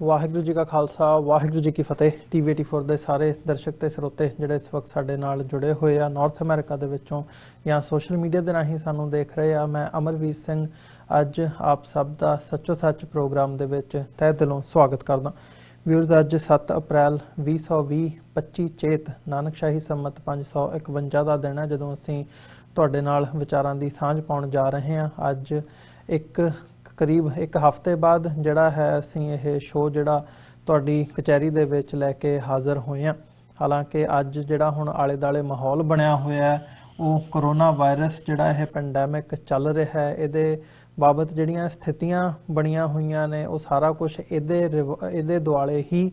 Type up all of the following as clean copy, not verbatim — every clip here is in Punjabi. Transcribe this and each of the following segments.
वाहिगुरू जी का खालसा वाहिगुरू जी की फतेह। TV 84 ਦੇ ਸਾਰੇ ਦਰਸ਼ਕ ਤੇ ਸਰੋਤੇ ਜਿਹੜੇ ਇਸ ਵਕਤ ਸਾਡੇ ਨਾਲ ਜੁੜੇ ਹੋਏ ਆ ਨਾਰਥ ਅਮਰੀਕਾ ਦੇ ਵਿੱਚੋਂ ਜਾਂ ਸੋਸ਼ਲ ਮੀਡੀਆ ਦੇ ਰਾਹੀਂ ਸਾਨੂੰ ਦੇਖ ਰਹੇ ਆ। ਮੈਂ ਅਮਰਵੀਰ ਸਿੰਘ ਅੱਜ ਆਪ ਸਭ ਦਾ ਸੱਚੋ ਸੱਚ ਪ੍ਰੋਗਰਾਮ ਦੇ ਵਿੱਚ ਤਹਿ ਦਿਲੋਂ ਸਵਾਗਤ ਕਰਦਾ। ਵੀਰਜ਼ ਅੱਜ 7 ਅਪ੍ਰੈਲ 2020 25 ਚੇਤ ਨਾਨਕਸ਼ਾਹੀ ਸੰਮਤ 551 ਦਾ ਦਿਨ ਹੈ ਜਦੋਂ ਅਸੀਂ ਤੁਹਾਡੇ ਨਾਲ ਵਿਚਾਰਾਂ ਦੀ ਸਾਂਝ ਪਾਉਣ ਜਾ ਰਹੇ ਹਾਂ। ਅੱਜ ਇੱਕ करीब एक हफ्ते बाद जिहड़ा है असीं यह शो जिहड़ा तुहाडी कचहरी दे विच लैके हाज़र होए हां। हालांकि अज जिहड़ा हुण आले दाले माहौल बनिया होया है वो करोना वायरस जिहड़ा यह पेंडेमिक चल रहा है इहदे बाबत जिहड़ियां स्थितियां बनिया होईयां ने वो सारा कुछ इहदे दुआले ही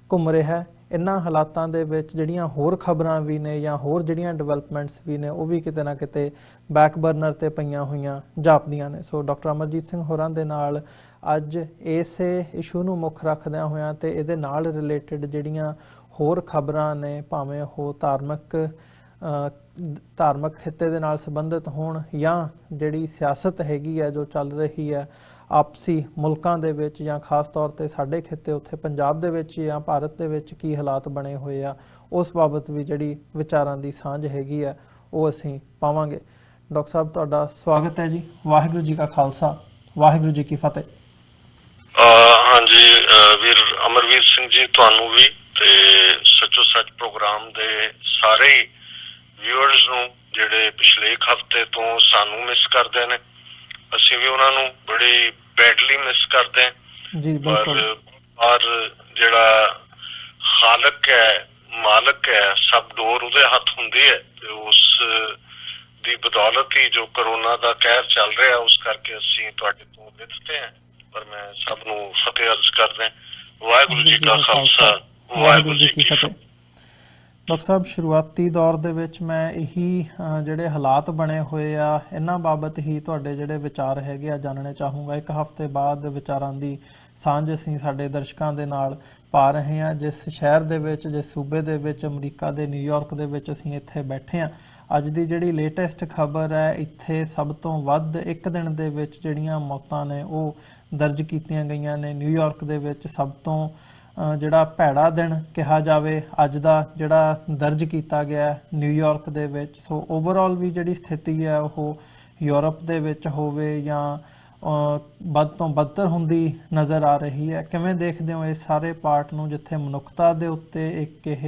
घुम रहा है। इन्हां हालातां दे विच जिहड़ियां होर खबरां भी ने या होर जिहड़ियां डिवेलपमेंट्स भी ने वो भी किते ना किते बैक बर्नर ते पईयां होईयां जापदियां ने। सो डॉक्टर अमरजीत सिंह होरां दे नाल अज इसे इशू नूं मुੱਖ रखदिआं होइआं ते इहदे नाल रिलेटेड जिहड़ियां होर खबरां ने भावें ਉਹ धार्मिक खिते दे नाल संबंधित होण ਜਾਂ ਜਿਹੜੀ सियासत हैगी है जो चल रही है आपसी मुल्कां दे विच ਜਾਂ खास तौर ते साडे खिते उत्थे पंजाब दे विच ਜਾਂ भारत दे विच की हालात बने होए आ उस बाबत भी जिहड़ी विचारां दी सांझ हैगी है वो असीं पावांगे। डॉक्टर साहब तुहाडा स्वागत है जी। वाहिगुरू जी का खालसा वाहिगुरू जी की फतेह। हाँ जी वीर अमरवीर सिंह जी तुहानू भी ते सचो सच प्रोग्राम दे सारे व्यूअर्स नूं जिहड़े पिछले एक हफ्ते तो सानू मिस करदे ने ਅਸੀਂ ਵੀ ਉਹਨਾਂ ਨੂੰ ਬੜੀ ਬੈਡਲੀ ਮਿਸ ਕਰਦੇ ਹਾਂ ਜੀ। ਪਰ ਜਿਹੜਾ ਖਾਲਕ ਹੈ ਮਾਲਕ ਹੈ ਸਭ ਡੋਰ ਉਹਦੇ ਹੱਥ ਹੁੰਦੀ ਹੈ ਤੇ ਉਸ ਦੀ ਬਦੌਲਤ ਹੀ ਜੋ ਕਰੋਨਾ ਦਾ ਕਹਿਰ ਚੱਲ ਰਿਹਾ ਉਸ ਕਰਕੇ ਅਸੀਂ ਤੁਹਾਡੇ ਤੋਂ ਲਿਖਦੇ ਹਾਂ। ਪਰ ਮੈਂ ਸਭ ਨੂੰ ਫਤਿਹ ਅਰਜ਼ ਕਰਦਾ ਵਾਹਿਗੁਰੂ ਜੀ ਕਾ ਖਾਲਸਾ ਵਾਹਿਗੁਰੂ ਜੀ ਕੀ ਫਤਿਹ। डॉक्टर साहब शुरुआती दौर दे विच मैं यही जिहड़े हालात बने हुए आ इन्हां बाबत ही तुहाडे जिहड़े विचार हैगे आ जानने चाहूँगा। एक हफ्ते बाद विचारां दी सांझ असीं साडे दर्शकां दे नाल पा रहे हैं। जिस शहर दे विच जिस सूबे दे विच अमरीका दे न्यूयॉर्क दे विच असीं इत्थे बैठे हैं अज दी जिहड़ी लेटेस्ट खबर है इत्थे सब तो वध एक दिन दे विच जिहड़ियां मौतां ने वो दर्ज कीतियां गईयां ने। न्यूयॉर्क दे विच सब तो ਜਿਹੜਾ ਭੈੜਾ ਦਿਨ ਕਿਹਾ ਜਾਵੇ ਅੱਜ ਦਾ ਜਿਹੜਾ ਦਰਜ ਕੀਤਾ ਗਿਆ ਨਿਊਯਾਰਕ ਦੇ ਵਿੱਚ। ਸੋ ਓਵਰਆਲ ਵੀ ਜਿਹੜੀ ਸਥਿਤੀ ਹੈ ਉਹ ਯੂਰਪ ਦੇ ਵਿੱਚ ਹੋਵੇ ਜਾਂ ਵੱਧ ਤੋਂ ਬਦਤਰ ਹੁੰਦੀ ਨਜ਼ਰ ਆ ਰਹੀ ਹੈ। ਕਿਵੇਂ ਦੇਖਦੇ ਹੋ ਇਸ ਸਾਰੇ ਪਾਰਟ ਨੂੰ ਜਿੱਥੇ ਮਨੁੱਖਤਾ ਦੇ ਉੱਤੇ ਇੱਕ ਇਹ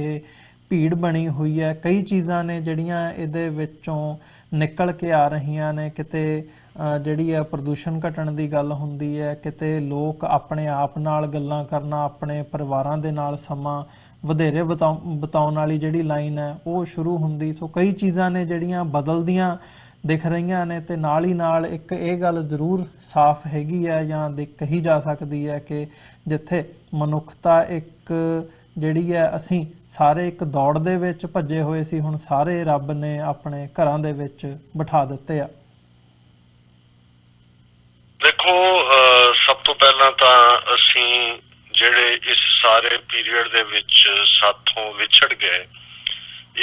ਭੀੜ ਬਣੀ ਹੋਈ ਹੈ। ਕਈ ਚੀਜ਼ਾਂ ਨੇ ਜਿਹੜੀਆਂ ਇਹਦੇ ਵਿੱਚੋਂ ਨਿਕਲ ਕੇ ਆ ਰਹੀਆਂ ਨੇ। ਕਿਤੇ ਜਿਹੜੀ ਹੈ ਪ੍ਰਦੂਸ਼ਣ ਘਟਣ ਦੀ ਗੱਲ ਹੁੰਦੀ ਹੈ, ਕਿਤੇ ਲੋਕ ਆਪਣੇ ਆਪ ਨਾਲ ਗੱਲਾਂ ਕਰਨਾ ਆਪਣੇ ਪਰਿਵਾਰਾਂ ਦੇ ਨਾਲ ਸਮਾਂ ਵਧੇਰੇ ਬਿਤਾਉਣ ਵਾਲੀ ਜਿਹੜੀ ਲਾਈਨ ਹੈ ਉਹ ਸ਼ੁਰੂ ਹੁੰਦੀ। ਸੋ ਕਈ ਚੀਜ਼ਾਂ ਨੇ ਜਿਹੜੀਆਂ ਬਦਲਦੀਆਂ ਦਿਖ ਰਹੀਆਂ ਨੇ ਤੇ ਨਾਲ ਹੀ ਨਾਲ ਇੱਕ ਇਹ ਗੱਲ ਜ਼ਰੂਰ ਸਾਫ਼ ਹੈਗੀ ਹੈ ਜਾਂ ਕਹੀ ਜਾ ਸਕਦੀ ਹੈ ਕਿ ਜਿੱਥੇ ਮਨੁੱਖਤਾ ਇੱਕ ਜਿਹੜੀ ਹੈ ਅਸੀਂ ਸਾਰੇ ਇੱਕ ਦੌੜ ਦੇ ਵਿੱਚ ਭੱਜੇ ਹੋਏ ਸੀ ਹੁਣ ਸਾਰੇ ਰੱਬ ਨੇ ਆਪਣੇ ਘਰਾਂ ਦੇ ਵਿੱਚ ਬਿਠਾ ਦਿੱਤੇ ਆ। देखो सब तो पहला ਤਾਂ ਅਸੀਂ ਜਿਹੜੇ ਇਸ ਸਾਰੇ ਪੀਰੀਅਡ ਦੇ ਵਿੱਚ ਸਾਥੋਂ ਵਿਛੜ ਗਏ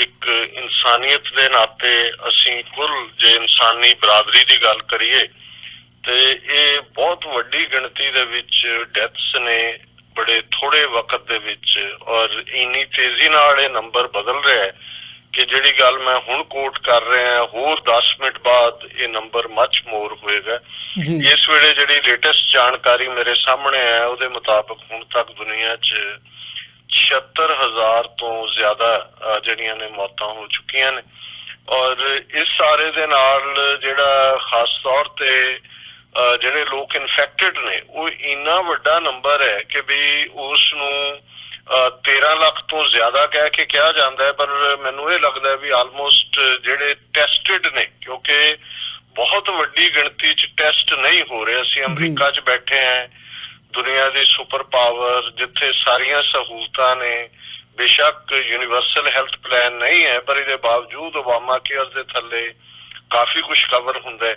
ਇੱਕ ਇਨਸਾਨੀਅਤ ਦੇ ਨਾਤੇ ਅਸੀਂ ਕੁੱਲ ਜੇ ਇਨਸਾਨੀ ਬਰਾਦਰੀ ਦੀ ਗੱਲ ਕਰੀਏ ਤੇ ਇਹ ਬਹੁਤ ਵੱਡੀ ਗਿਣਤੀ ਦੇ ਵਿੱਚ ਡੈਥਸ ਨੇ ਬੜੇ ਥੋੜੇ ਵਕਤ ਦੇ ਵਿੱਚ ਔਰ ਇੰਨੀ ਤੇਜ਼ੀ ਨਾਲ ਇਹ ਨੰਬਰ ਬਦਲ ਰਿਹਾ ਹੈ ਕਿ ਜਿਹੜੀ ਗੱਲ ਮੈਂ ਹੁਣ ਕੋਟ ਕਰ ਰਿਹਾ ਹੋਰ 10 ਮਿੰਟ ਬਾਅਦ ਇਹ ਨੰਬਰ ਮੱਚ ਮੋਰ ਹੋਏਗਾ। ਇਸ ਵੇਲੇ ਜਿਹੜੀ ਲੇਟੈਸਟ ਜਾਣਕਾਰੀ ਮੇਰੇ ਸਾਹਮਣੇ ਹੈ ਉਹਦੇ ਮੁਤਾਬਕ ਹੁਣ ਤੱਕ ਦੁਨੀਆ 'ਚ 76,000 ਤੋਂ ਜ਼ਿਆਦਾ ਜਿਹੜੀਆਂ ਨੇ ਮੌਤਾਂ ਹੋ ਚੁੱਕੀਆਂ ਨੇ ਔਰ ਇਸ ਸਾਰੇ ਦੇ ਨਾਲ ਜਿਹੜਾ ਖਾਸ ਤੌਰ ਤੇ ਜਿਹੜੇ ਲੋਕ ਇਨਫੈਕਟਡ ਨੇ ਉਹ ਇੰਨਾ ਵੱਡਾ ਨੰਬਰ ਹੈ ਕਿ ਵੀ ਉਸ ਨੂੰ 13 ਲੱਖ ਤੋਂ ਜ਼ਿਆਦਾ ਕਹਿ ਕੇ ਕਿਹਾ ਜਾਂਦਾ ਹੈ। ਪਰ ਮੈਨੂੰ ਇਹ ਲੱਗਦਾ ਵੀ ਆਲਮੋਸਟ ਜਿਹੜੇ ਟੈਸਟਡ ਨੇ ਕਿਉਂਕਿ ਬਹੁਤ ਵੱਡੀ ਗਿਣਤੀ 'ਚ ਟੈਸਟ ਨਹੀਂ ਹੋ ਰਹੇ। ਅਸੀਂ ਅਮਰੀਕਾ 'ਚ ਬੈਠੇ ਹਾਂ ਦੁਨੀਆ ਦੀ ਸੁਪਰ ਪਾਵਰ ਜਿੱਥੇ ਸਾਰੀਆਂ ਸਹੂਲਤਾਂ ਨੇ ਬੇਸ਼ੱਕ ਯੂਨੀਵਰਸਲ ਹੈਲਥ ਪਲਾਨ ਨਹੀਂ ਹੈ ਪਰ ਇਹਦੇ ਬਾਵਜੂਦ ਓਬਾਮਾ ਕੇਅਰ ਦੇ ਥੱਲੇ ਕਾਫੀ ਕੁਛ ਕਵਰ ਹੁੰਦਾ ਹੈ।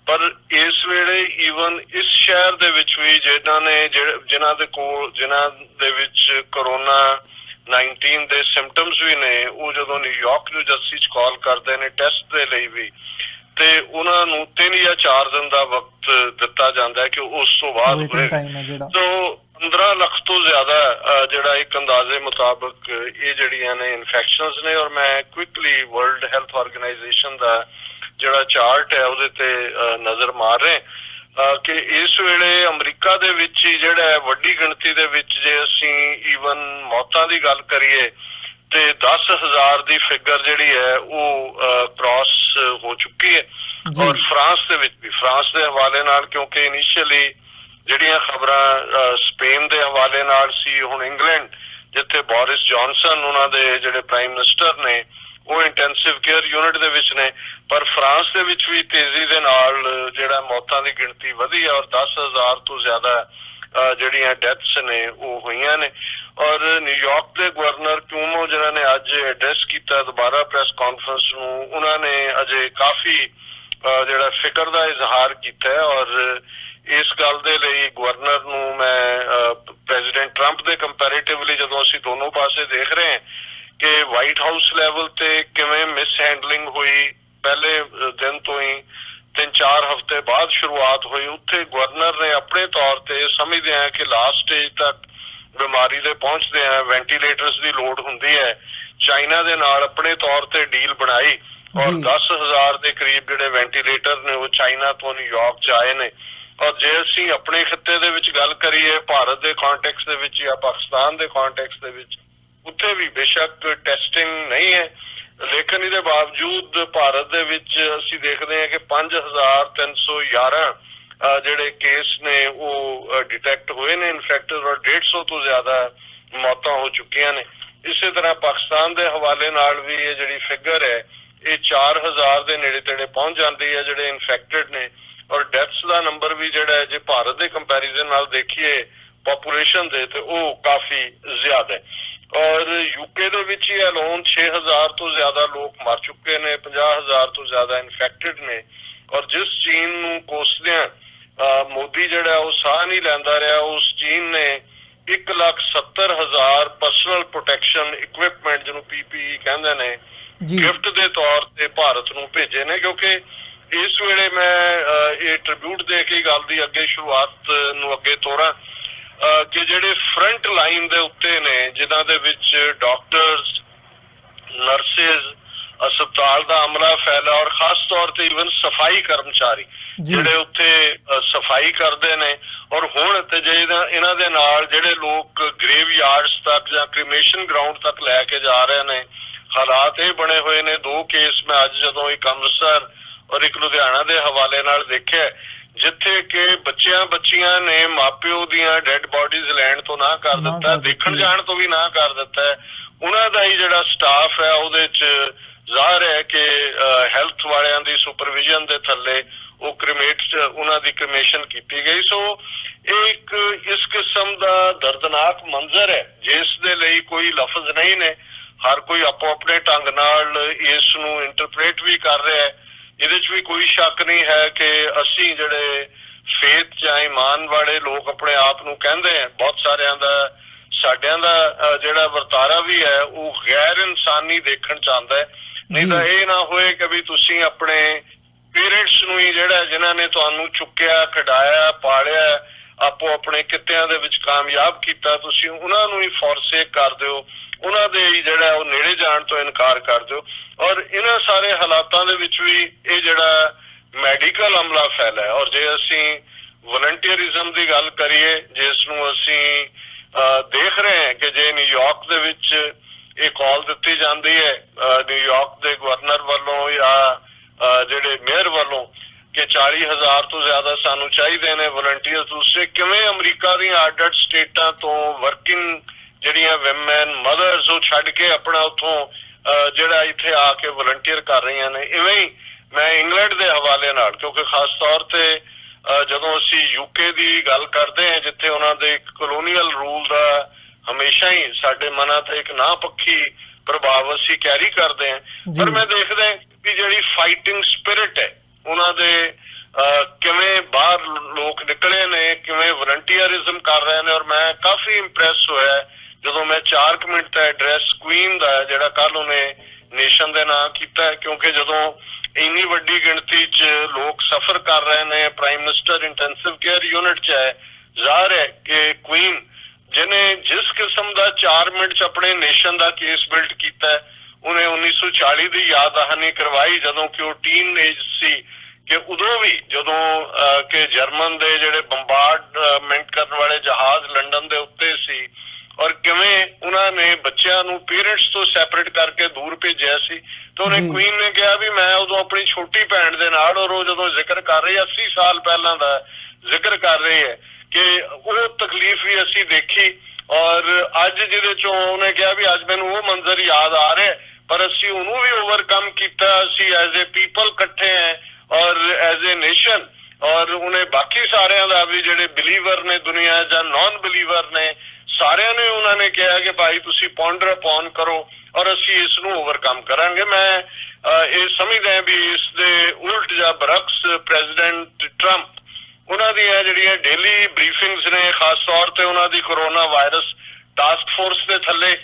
ਪਰ ਇਸ ਵੇਲੇ ਈਵਨ ਇਸ ਸ਼ਹਿਰ ਦੇ ਵਿੱਚ ਵੀ ਜਿਨ੍ਹਾਂ ਦੇ ਵਿੱਚ ਕਰੋਨਾ 19 ਦੇ ਸਿੰਪਟਮਸ ਵੀ ਨੇ ਉਹ ਜਦੋਂ ਨਿਊਯਾਰਕ ਨੂੰ ਜੱਸੀ 'ਚ ਕਾਲ ਕਰਦੇ ਨੇ ਟੈਸਟ ਦੇ ਲਈ ਵੀ ਤੇ ਉਹਨਾਂ ਨੂੰ 3 ਜਾਂ 4 ਦਿਨ ਦਾ ਵਕਤ ਦਿੱਤਾ ਜਾਂਦਾ ਹੈ ਕਿ ਉਸ ਤੋਂ ਬਾਅਦ ਹੋਏਗਾ। 15 ਲੱਖ ਤੋਂ ਜ਼ਿਆਦਾ ਜਿਹੜਾ ਇੱਕ ਅੰਦਾਜ਼ੇ ਮੁਤਾਬਕ ਇਹ ਜਿਹੜੀਆਂ ਨੇ ਇਨਫੈਕਸ਼ਨਸ ਨੇ। ਔਰ ਮੈਂ ਕੁਇਕਲੀ ਵਰਲਡ ਹੈਲਥ ਆਰਗੇਨਾਈਜੇਸ਼ਨ ਦਾ ਜਿਹੜਾ ਚਾਰਟ ਹੈ ਉਹਦੇ ਤੇ ਨਜ਼ਰ ਮਾਰ ਰਹੇ ਕਿ ਇਸ ਵੇਲੇ ਅਮਰੀਕਾ ਦੇ ਵਿੱਚ ਹੀ ਜਿਹੜਾ ਵੱਡੀ ਗਿਣਤੀ ਦੇ ਵਿੱਚ ਜੇ ਅਸੀਂ ਈਵਨ ਮੌਤਾਂ ਦੀ ਗੱਲ ਕਰੀਏ ਤੇ 10,000 ਦੀ ਫਿਗਰ ਜਿਹੜੀ ਹੈ ਉਹ ਕ੍ਰਾਸ ਹੋ ਚੁੱਕੀ ਹੈ। ਔਰ ਫਰਾਂਸ ਦੇ ਵਿੱਚ ਵੀ, ਫਰਾਂਸ ਦੇ ਹਵਾਲੇ ਨਾਲ, ਕਿਉਂਕਿ ਇਨੀਸ਼ੀਅਲੀ ਜਿਹੜੀਆਂ ਖਬਰਾਂ ਸਪੇਨ ਦੇ ਹਵਾਲੇ ਨਾਲ ਸੀ, ਹੁਣ ਇੰਗਲੈਂਡ ਜਿੱਥੇ ਬੋਰਿਸ ਜੌਨਸਨ ਉਹਨਾਂ ਦੇ ਜਿਹੜੇ ਪ੍ਰਾਈਮ ਮਿਨਿਸਟਰ ਨੇ ਉਹ ਇੰਟੈਂਸਿਵ ਕੇਅਰ ਯੂਨਿਟ ਦੇ ਵਿੱਚ ਨੇ, ਪਰ ਫਰਾਂਸ ਦੇ ਵਿੱਚ ਵੀ ਤੇਜ਼ੀ ਦੇ ਨਾਲ ਜਿਹੜਾ ਮੌਤਾਂ ਦੀ ਗਿਣਤੀ ਵਧੀ ਹੈ ਔਰ 10,000 ਤੋਂ ਜ਼ਿਆਦਾ ਜਿਹੜੀਆਂ ਡੈਥਸ ਨੇ ਉਹ ਹੋਈਆਂ ਨੇ। ਔਰ ਨਿਊਯਾਰਕ ਦੇ ਗਵਰਨਰ ਕਿਊਮੋ ਜਿਹਨਾਂ ਨੇ ਅੱਜ ਐਡਰੈਸ ਕੀਤਾ ਦੁਬਾਰਾ ਪ੍ਰੈਸ ਕਾਨਫਰੰਸ ਨੂੰ, ਉਹਨਾਂ ਨੇ ਅਜੇ ਕਾਫੀ ਜਿਹੜਾ ਫਿਕਰ ਦਾ ਇਜ਼ਹਾਰ ਕੀਤਾ ਹੈ। ਔਰ ਇਸ ਗੱਲ ਦੇ ਲਈ ਗਵਰਨਰ ਨੂੰ ਮੈਂ ਪ੍ਰੈਜ਼ੀਡੈਂਟ ਟਰੰਪ ਦੇ ਕੰਪੈਰੇਟਿਵਲੀ ਜਦੋਂ ਅਸੀਂ ਦੋਨੋਂ ਪਾਸੇ ਦੇਖ ਰਹੇ ਹਾਂ ਕਿ ਵਾਈਟ ਹਾਊਸ ਲੈਵਲ ਤੇ ਕਿਵੇਂ ਮਿਸ ਹੈਂਡਲਿੰਗ ਹੋਈ, ਪਹਿਲੇ ਦਿਨ ਤੋਂ ਹੀ 3-4 ਹਫ਼ਤੇ ਬਾਅਦ ਸ਼ੁਰੂਆਤ ਹੋਈ, ਉੱਥੇ ਗਵਰਨਰ ਨੇ ਆਪਣੇ ਤੌਰ ਤੇ ਸਮਝਦੇ ਆ ਕਿ ਲਾਸਟ ਸਟੇਜ ਤੱਕ ਬਿਮਾਰੀ ਦੇ ਪਹੁੰਚਦੇ ਆ ਵੈਂਟੀਲੇਟਰਸ ਦੀ ਲੋੜ ਹੁੰਦੀ ਹੈ, ਚਾਈਨਾ ਦੇ ਨਾਲ ਆਪਣੇ ਤੌਰ ਤੇ ਡੀਲ ਬਣਾਈ ਔਰ 10,000 ਦੇ ਕਰੀਬ ਜਿਹੜੇ ਵੈਂਟੀਲੇਟਰ ਨੇ ਉਹ ਚਾਈਨਾ ਤੋਂ ਨਿਊਯਾਰਕ ਚ ਆਏ ਨੇ। ਔਰ ਜੇ ਅਸੀਂ ਆਪਣੇ ਖਿੱਤੇ ਦੇ ਵਿੱਚ ਗੱਲ ਕਰੀਏ, ਭਾਰਤ ਦੇ ਕੰਟੈਕਸਟ ਦੇ ਵਿੱਚ ਜਾਂ ਪਾਕਿਸਤਾਨ ਦੇ ਕੰਟੈਕਸਟ ਦੇ ਵਿੱਚ, ਉੱਥੇ ਵੀ ਬੇਸ਼ੱਕ ਟੈਸਟਿੰਗ ਨਹੀਂ ਹੈ, ਲੇਕਿਨ ਇਹਦੇ ਬਾਵਜੂਦ ਭਾਰਤ ਦੇ ਵਿੱਚ ਅਸੀਂ ਦੇਖਦੇ ਹਾਂ ਕਿ 5,311 ਜਿਹੜੇ ਕੇਸ ਨੇ ਉਹ ਡਿਟੈਕਟ ਹੋਏ ਨੇ ਇਨਫੈਕਟਡ ਔਰ 150 ਤੋਂ ਜ਼ਿਆਦਾ ਮੌਤਾਂ ਹੋ ਚੁੱਕੀਆਂ ਨੇ। ਇਸੇ ਤਰ੍ਹਾਂ ਪਾਕਿਸਤਾਨ ਦੇ ਹਵਾਲੇ ਨਾਲ ਵੀ ਇਹ ਜਿਹੜੀ ਫਿਗਰ ਹੈ ਇਹ 4,000 ਦੇ ਨੇੜੇ ਤੇੜੇ ਪਹੁੰਚ ਜਾਂਦੀ ਹੈ ਜਿਹੜੇ ਇਨਫੈਕਟਡ ਨੇ। ਔਰ ਡੈਥਸ ਦਾ ਨੰਬਰ ਵੀ ਜਿਹੜਾ ਜੇ ਭਾਰਤ ਦੇ ਕੰਪੈਰੀਜ਼ਨ ਨਾਲ ਦੇਖੀਏ ਪੋਪੂਲੇਸ਼ਨ ਦੇ ਤੇ ਉਹ ਕਾਫੀ ਜ਼ਿਆਦਾ ਹੈ। ਔਰ ਯੂਕੇ ਦੇ ਵਿੱਚ ਹੀ ਅਲੋਨ 6,000 ਤੋਂ ਜ਼ਿਆਦਾ ਲੋਕ ਮਰ ਚੁੱਕੇ ਨੇ, 50,000 ਤੋਂ ਜ਼ਿਆਦਾ ਇਨਫੈਕਟਡ ਨੇ। ਔਰ ਜਿਸ ਚੀਨ ਨੂੰ ਕੋਸਦਿਆਂ ਮੋਦੀ ਜਿਹੜਾ ਉਹ ਸਾਹ ਨਹੀਂ ਲੈਂਦਾ ਰਿਹਾ, ਉਸ ਚੀਨ ਨੇ 1,70,000 ਪਰਸਨਲ ਪ੍ਰੋਟੈਕਸ਼ਨ ਇਕਵਿਪਮੈਂਟ ਜਿਹਨੂੰ PPE ਕਹਿੰਦੇ ਨੇ ਗਿਫਟ ਦੇ ਤੌਰ ਤੇ ਭਾਰਤ ਨੂੰ ਭੇਜੇ ਨੇ। ਕਿਉਂਕਿ ਇਸ ਵੇਲੇ ਮੈਂ ਇਹ ਟ੍ਰਿਬਿਊਟ ਦੇ ਕੇ ਗੱਲ ਦੀ ਅੱਗੇ ਸ਼ੁਰੂਆਤ ਨੂੰ ਅੱਗੇ ਤੋਰਾਂ ਕਿ ਜਿਹੜੇ ਫਰੰਟ ਲਾਈਨ ਦੇ ਉੱਤੇ ਨੇ ਜਿਨ੍ਹਾਂ ਦੇ ਵਿੱਚ ਡਾਕਟਰਸ, ਨਰਸਿਸ, ਹਸਪਤਾਲ ਦਾ ਅਮਲਾ ਫੈਲਾ ਔਰ ਖਾਸ ਤੌਰ ਤੇ ਈਵਨ ਸਫਾਈ ਕਰਮਚਾਰੀ ਜਿਹੜੇ ਉੱਥੇ ਸਫਾਈ ਕਰਦੇ ਨੇ। ਔਰ ਹੁਣ ਤੇ ਜੇ ਇਹਨਾਂ ਦੇ ਨਾਲ ਜਿਹੜੇ ਲੋਕ ਗ੍ਰੇਵ ਯਾਰਡਸ ਤੱਕ ਜਾਂ ਕ੍ਰੀਮੇਸ਼ਨ ਗਰਾਊਂਡ ਤੱਕ ਲੈ ਕੇ ਜਾ ਰਹੇ ਨੇ, ਹਾਲਾਤ ਇਹ ਬਣੇ ਹੋਏ ਨੇ। 2 ਕੇਸ ਮੈਂ ਅੱਜ ਜਦੋਂ ਇੱਕ ਅੰਮ੍ਰਿਤਸਰ ਔਰ ਇੱਕ ਲੁਧਿਆਣਾ ਦੇ ਹਵਾਲੇ ਨਾਲ ਦੇਖਿਆ ਜਿੱਥੇ ਕਿ ਬੱਚੀਆਂ ਨੇ ਮਾਪਿਓ ਦੀਆਂ ਡੈਡ ਬੋਡੀਜ਼ ਲੈਣ ਤੋਂ ਨਾ ਕਰ ਦਿੱਤਾ, ਦੇਖਣ ਜਾਣ ਤੋਂ ਵੀ ਨਾ ਕਰ ਦਿੱਤਾ। ਉਹਨਾਂ ਦਾ ਹੀ ਜਿਹੜਾ ਸਟਾਫ ਹੈ ਉਹਦੇ ਚ ਜ਼ਾਹਰ ਹੈ ਕਿ ਹੈਲਥ ਵਾਲਿਆਂ ਦੀ ਸੁਪਰਵਿਜ਼ਨ ਦੇ ਥੱਲੇ ਉਹ ਉਹਨਾਂ ਦੀ ਕ੍ਰੀਮੇਸ਼ਨ ਕੀਤੀ ਗਈ। ਸੋ ਇੱਕ ਇਸ ਕਿਸਮ ਦਾ ਦਰਦਨਾਕ ਮੰਜ਼ਰ ਹੈ ਜਿਸ ਦੇ ਲਈ ਕੋਈ ਲਫ਼ਜ਼ ਨਹੀਂ ਨੇ। ਹਰ ਕੋਈ ਆਪੋ ਆਪਣੇ ਢੰਗ ਨਾਲ ਇਸ ਨੂੰ ਇੰਟਰਪ੍ਰੇਟ ਵੀ ਕਰ ਰਿਹਾ ਹੈ। ਇਹਦੇ ਚ ਵੀ ਕੋਈ ਸ਼ੱਕ ਨਹੀਂ ਹੈ ਕਿ ਅਸੀਂ ਜਿਹੜੇ ਫੇਥ ਜਾਂ ਈਮਾਨ ਵਾਲੇ ਲੋਕ ਆਪਣੇ ਆਪ ਨੂੰ ਕਹਿੰਦੇ ਆ, ਬਹੁਤ ਸਾਰਿਆਂ ਦਾ ਸਾਡਿਆਂ ਦਾ ਜਿਹੜਾ ਵਰਤਾਰਾ ਵੀ ਹੈ ਉਹ ਗੈਰ ਇਨਸਾਨੀ ਦੇਖਣ ਚ ਆਉਂਦਾ ਹੈ। ਨਹੀਂ ਤਾਂ ਇਹ ਨਾ ਹੋਏ ਕਿ ਵੀ ਤੁਸੀਂ ਆਪਣੇ ਪੇਰੈਂਟਸ ਨੂੰ ਹੀ ਜਿਹੜਾ ਜਿਨ੍ਹਾਂ ਨੇ ਤੁਹਾਨੂੰ ਚੁੱਕਿਆ, ਖਿਡਾਇਆ, ਪਾਲਿਆ, ਆਪੋ ਆਪਣੇ ਕਿੱਤਿਆਂ ਦੇ ਵਿੱਚ ਕਾਮਯਾਬ ਕੀਤਾ, ਤੁਸੀਂ ਉਹਨਾਂ ਨੂੰ ਹੀ ਫੋਰਸੇਕ ਕਰ ਦਿਓ, ਉਹਨਾਂ ਦੇ ਹੀ ਜਿਹੜਾ ਉਹ ਨੇੜੇ ਜਾਣ ਤੋਂ ਇਨਕਾਰ ਕਰ ਦਿਓ। ਔਰ ਇਹਨਾਂ ਸਾਰੇ ਹਾਲਾਤਾਂ ਦੇ ਵਿੱਚ ਵੀ ਇਹ ਜਿਹੜਾ ਮੈਡੀਕਲ ਅਮਲਾ ਫੈਲਾ ਹੈ। ਔਰ ਜੇ ਅਸੀਂ ਵਲੰਟੀਅਰਿਜ਼ਮ ਦੀ ਗੱਲ ਕਰੀਏ ਜਿਸ ਨੂੰ ਅਸੀਂ ਦੇਖ ਰਹੇ ਹਾਂ ਕਿ ਜੇ ਨਿਊਯਾਰਕ ਦੇ ਵਿੱਚ ਇਹ ਕਾਲ ਦਿੱਤੀ ਜਾਂਦੀ ਹੈ ਨਿਊਯਾਰਕ ਦੇ ਗਵਰਨਰ ਵੱਲੋਂ ਜਾਂ ਜਿਹੜੇ ਮੇਅਰ ਵੱਲੋਂ ਕਿ 40,000 ਤੋਂ ਜ਼ਿਆਦਾ ਸਾਨੂੰ ਚਾਹੀਦੇ ਨੇ ਵਲੰਟੀਅਰ, ਦੂਸਰੇ ਕਿਵੇਂ ਅਮਰੀਕਾ ਦੀਆਂ ਅੱਡ-ਅੱਡ ਸਟੇਟਾਂ ਤੋਂ ਵਰਕਿੰਗ ਜਿਹੜੀਆਂ ਵਿਮੈਨ ਮਦਰਸ ਉਹ ਛੱਡ ਕੇ ਆਪਣਾ ਉੱਥੋਂ ਜਿਹੜਾ ਇੱਥੇ ਆ ਕੇ ਵਲੰਟੀਅਰ ਕਰ ਰਹੀਆਂ ਨੇ। ਇਵੇਂ ਹੀ ਮੈਂ ਇੰਗਲੈਂਡ ਦੇ ਹਵਾਲੇ ਨਾਲ, ਕਿਉਂਕਿ ਖਾਸ ਤੌਰ ਤੇ ਜਦੋਂ ਅਸੀਂ UK ਦੀ ਗੱਲ ਕਰਦੇ ਹਾਂ ਜਿੱਥੇ ਉਹਨਾਂ ਦੇ ਕਲੋਨੀਅਲ ਰੂਲ ਦਾ ਹਮੇਸ਼ਾ ਹੀ ਸਾਡੇ ਮਨਾਂ ਤੇ ਇੱਕ ਨਾ ਪੱਖੀ ਪ੍ਰਭਾਵ ਅਸੀਂ ਕੈਰੀ ਕਰਦੇ ਹਾਂ, ਪਰ ਮੈਂ ਦੇਖਦਾ ਕਿ ਜਿਹੜੀ ਫਾਈਟਿੰਗ ਸਪਿਰਿਟ ਹੈ ਉਹਨਾਂ ਦੇ ਕਿਵੇਂ ਬਾਹਰ ਲੋਕ ਨਿਕਲੇ ਨੇ, ਕਿਵੇਂ ਵਲੰਟੀਅਰਿਜ਼ਮ ਕਰ ਰਹੇ ਨੇ। ਔਰ ਮੈਂ ਕਾਫੀ ਇੰਪ੍ਰੈਸ ਹੋਇਆ ਜਦੋਂ ਮੈਂ 4 ਮਿੰਟ ਦਾ ਐਡਰੈਸ ਕੁਈਨ ਦਾ ਜਿਹੜਾ ਕੱਲ ਉਹਨੇ ਨੇਸ਼ਨ ਦੇ ਨਾਂ ਕੀਤਾ, ਕਿਉਂਕਿ ਜਦੋਂ ਇੰਨੀ ਵੱਡੀ ਗਿਣਤੀ 'ਚ ਲੋਕ ਸਫਰ ਕਰ ਰਹੇ ਨੇ, prime minister intensive care unit 'ਚ ਹੈ, ਜ਼ਾਹਰ ਹੈ ਕਿ ਕੁਈਨ ਜਿਹਨੇ ਜਿਸ ਕਿਸਮ ਦਾ 4 ਮਿੰਟ 'ਚ ਆਪਣੇ ਨੇਸ਼ਨ ਦਾ ਕੇਸ ਬਿਲਡ ਕੀਤਾ, ਉਹਨੇ 1940 ਦੀ ਯਾਦ ਦਹਾਨੀ ਕਰਵਾਈ ਜਦੋਂ ਕਿ ਉਹ ਟੀਨ ਏਜ ਸੀ, ਕਿ ਉਦੋਂ ਵੀ ਜਦੋਂ ਕਿ ਜਰਮਨ ਦੇ ਜਿਹੜੇ ਬੰਬਾਰਡਮੈਂਟ ਕਰਨ ਵਾਲੇ ਜਹਾਜ਼ ਲੰਡਨ ਦੇ ਉੱਤੇ ਸੀ, ਔਰ ਕਿਵੇਂ ਉਹਨਾਂ ਨੇ ਬੱਚਿਆਂ ਨੂੰ ਪੇਰੈਂਟਸ ਤੋਂ ਸੈਪਰੇਟ ਕਰਕੇ ਦੂਰ ਭੇਜਿਆ ਸੀ। ਤੇ ਉਹਨੇ ਕੁਈਨ ਨੇ ਕਿਹਾ ਵੀ ਮੈਂ ਉਦੋਂ ਆਪਣੀ ਛੋਟੀ ਭੈਣ ਦੇ ਨਾਲ, ਔਰ ਉਹ ਜਦੋਂ ਜ਼ਿਕਰ ਕਰ ਰਹੀ 80 ਸਾਲ ਪਹਿਲਾਂ ਦਾ ਜ਼ਿਕਰ ਕਰ ਰਹੀ ਹੈ ਕਿ ਉਹ ਤਕਲੀਫ ਵੀ ਅਸੀਂ ਦੇਖੀ, ਔਰ ਅੱਜ ਜਿਹਦੇ ਚੋਂ ਉਹਨੇ ਕਿਹਾ ਵੀ ਅੱਜ ਮੈਨੂੰ ਉਹ ਮੰਜ਼ਰ ਯਾਦ ਆ ਰਿਹਾ, ਪਰ ਅਸੀਂ ਉਹਨੂੰ ਵੀ ਓਵਰਕਮ ਕੀਤਾ, ਅਸੀਂ ਐਜ਼ ਏ ਪੀਪਲ ਇਕੱਠੇ ਹੈ ਔਰ ਐਜ਼ ਏ ਨੇਸ਼ਨ। ਔਰ ਉਹਨੇ ਬਾਕੀ ਸਾਰਿਆਂ ਦਾ ਵੀ ਜਿਹੜੇ ਬਿਲੀਵਰ ਨੇ ਦੁਨੀਆ ਜਾਂ ਨਾਨ ਬਿਲੀਵਰ ਨੇ, ਸਾਰਿਆਂ ਨੇ ਉਹਨਾਂ ਨੇ ਕਿਹਾ ਕਿ ਭਾਈ ਤੁਸੀਂ ਪੌਂਡਰ ਅਪੌਨ ਕਰੋ ਔਰ ਅਸੀਂ ਇਸ ਨੂੰ ਓਵਰਕਮ ਕਰਾਂਗੇ। ਮੈਂ ਇਹ ਸਮਝਦਾ ਵੀ ਇਸ ਦੇ ਉਲਟ ਜਾਂ ਬਰਕਸ ਪ੍ਰੈਜ਼ੀਡੈਂਟ ਟਰੰਪ, ਉਹਨਾਂ ਦੀਆਂ ਜਿਹੜੀਆਂ ਡੇਲੀ ਬਰੀਫਿੰਗਸ ਨੇ, ਖਾਸ ਤੌਰ ਤੇ ਉਹਨਾਂ ਦੀ ਕੋਰੋਨਾ ਵਾਇਰਸ ਟਾਸਕ ਫੋਰਸ ਦੇ ਥੱਲੇ,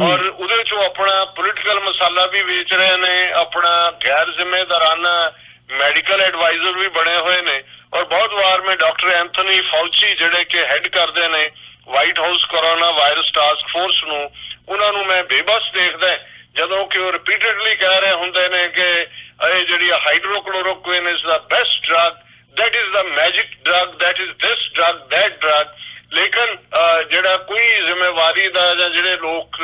ਔਰ ਉਹਦੇ ਚੋਂ ਆਪਣਾ ਪੋਲੀਟੀਕਲ ਮਸਾਲਾ ਵੀ ਵੇਚ ਰਹੇ ਨੇ, ਆਪਣਾ ਗੈਰ ਜ਼ਿੰਮੇਦਾਰਾਨਾ ਮੈਡੀਕਲ ਐਡਵਾਈਜ਼ਰ ਵੀ ਬਣੇ ਹੋਏ ਨੇ। ਔਰ ਬਹੁਤ ਵਾਰ ਮੈਂ ਡਾਕਟਰ ਐਂਥਨੀ ਫਾਊਚੀ ਜਿਹੜੇ ਕਿ ਹੈਡ ਕਰਦੇ ਨੇ white house corona virus task force ਨੂੰ, ਉਹਨਾਂ ਨੂੰ ਮੈਂ ਬੇਬਸ ਦੇਖਦਾ ਜਦੋਂ ਕਿ ਉਹ ਰਿਪੀਟਡਲੀ ਕਹਿ ਰਹੇ ਹੁੰਦੇ ਨੇ ਕਿ ਇਹ ਜਿਹੜੀ hydroxychloroquine is the best drug, that is the magic drug, that is this drug, that drug। ਲੇਕਿਨ ਜਿਹੜਾ ਕੋਈ ਜ਼ਿੰਮੇਵਾਰੀ ਦਾ ਜਾਂ ਜਿਹੜੇ ਲੋਕ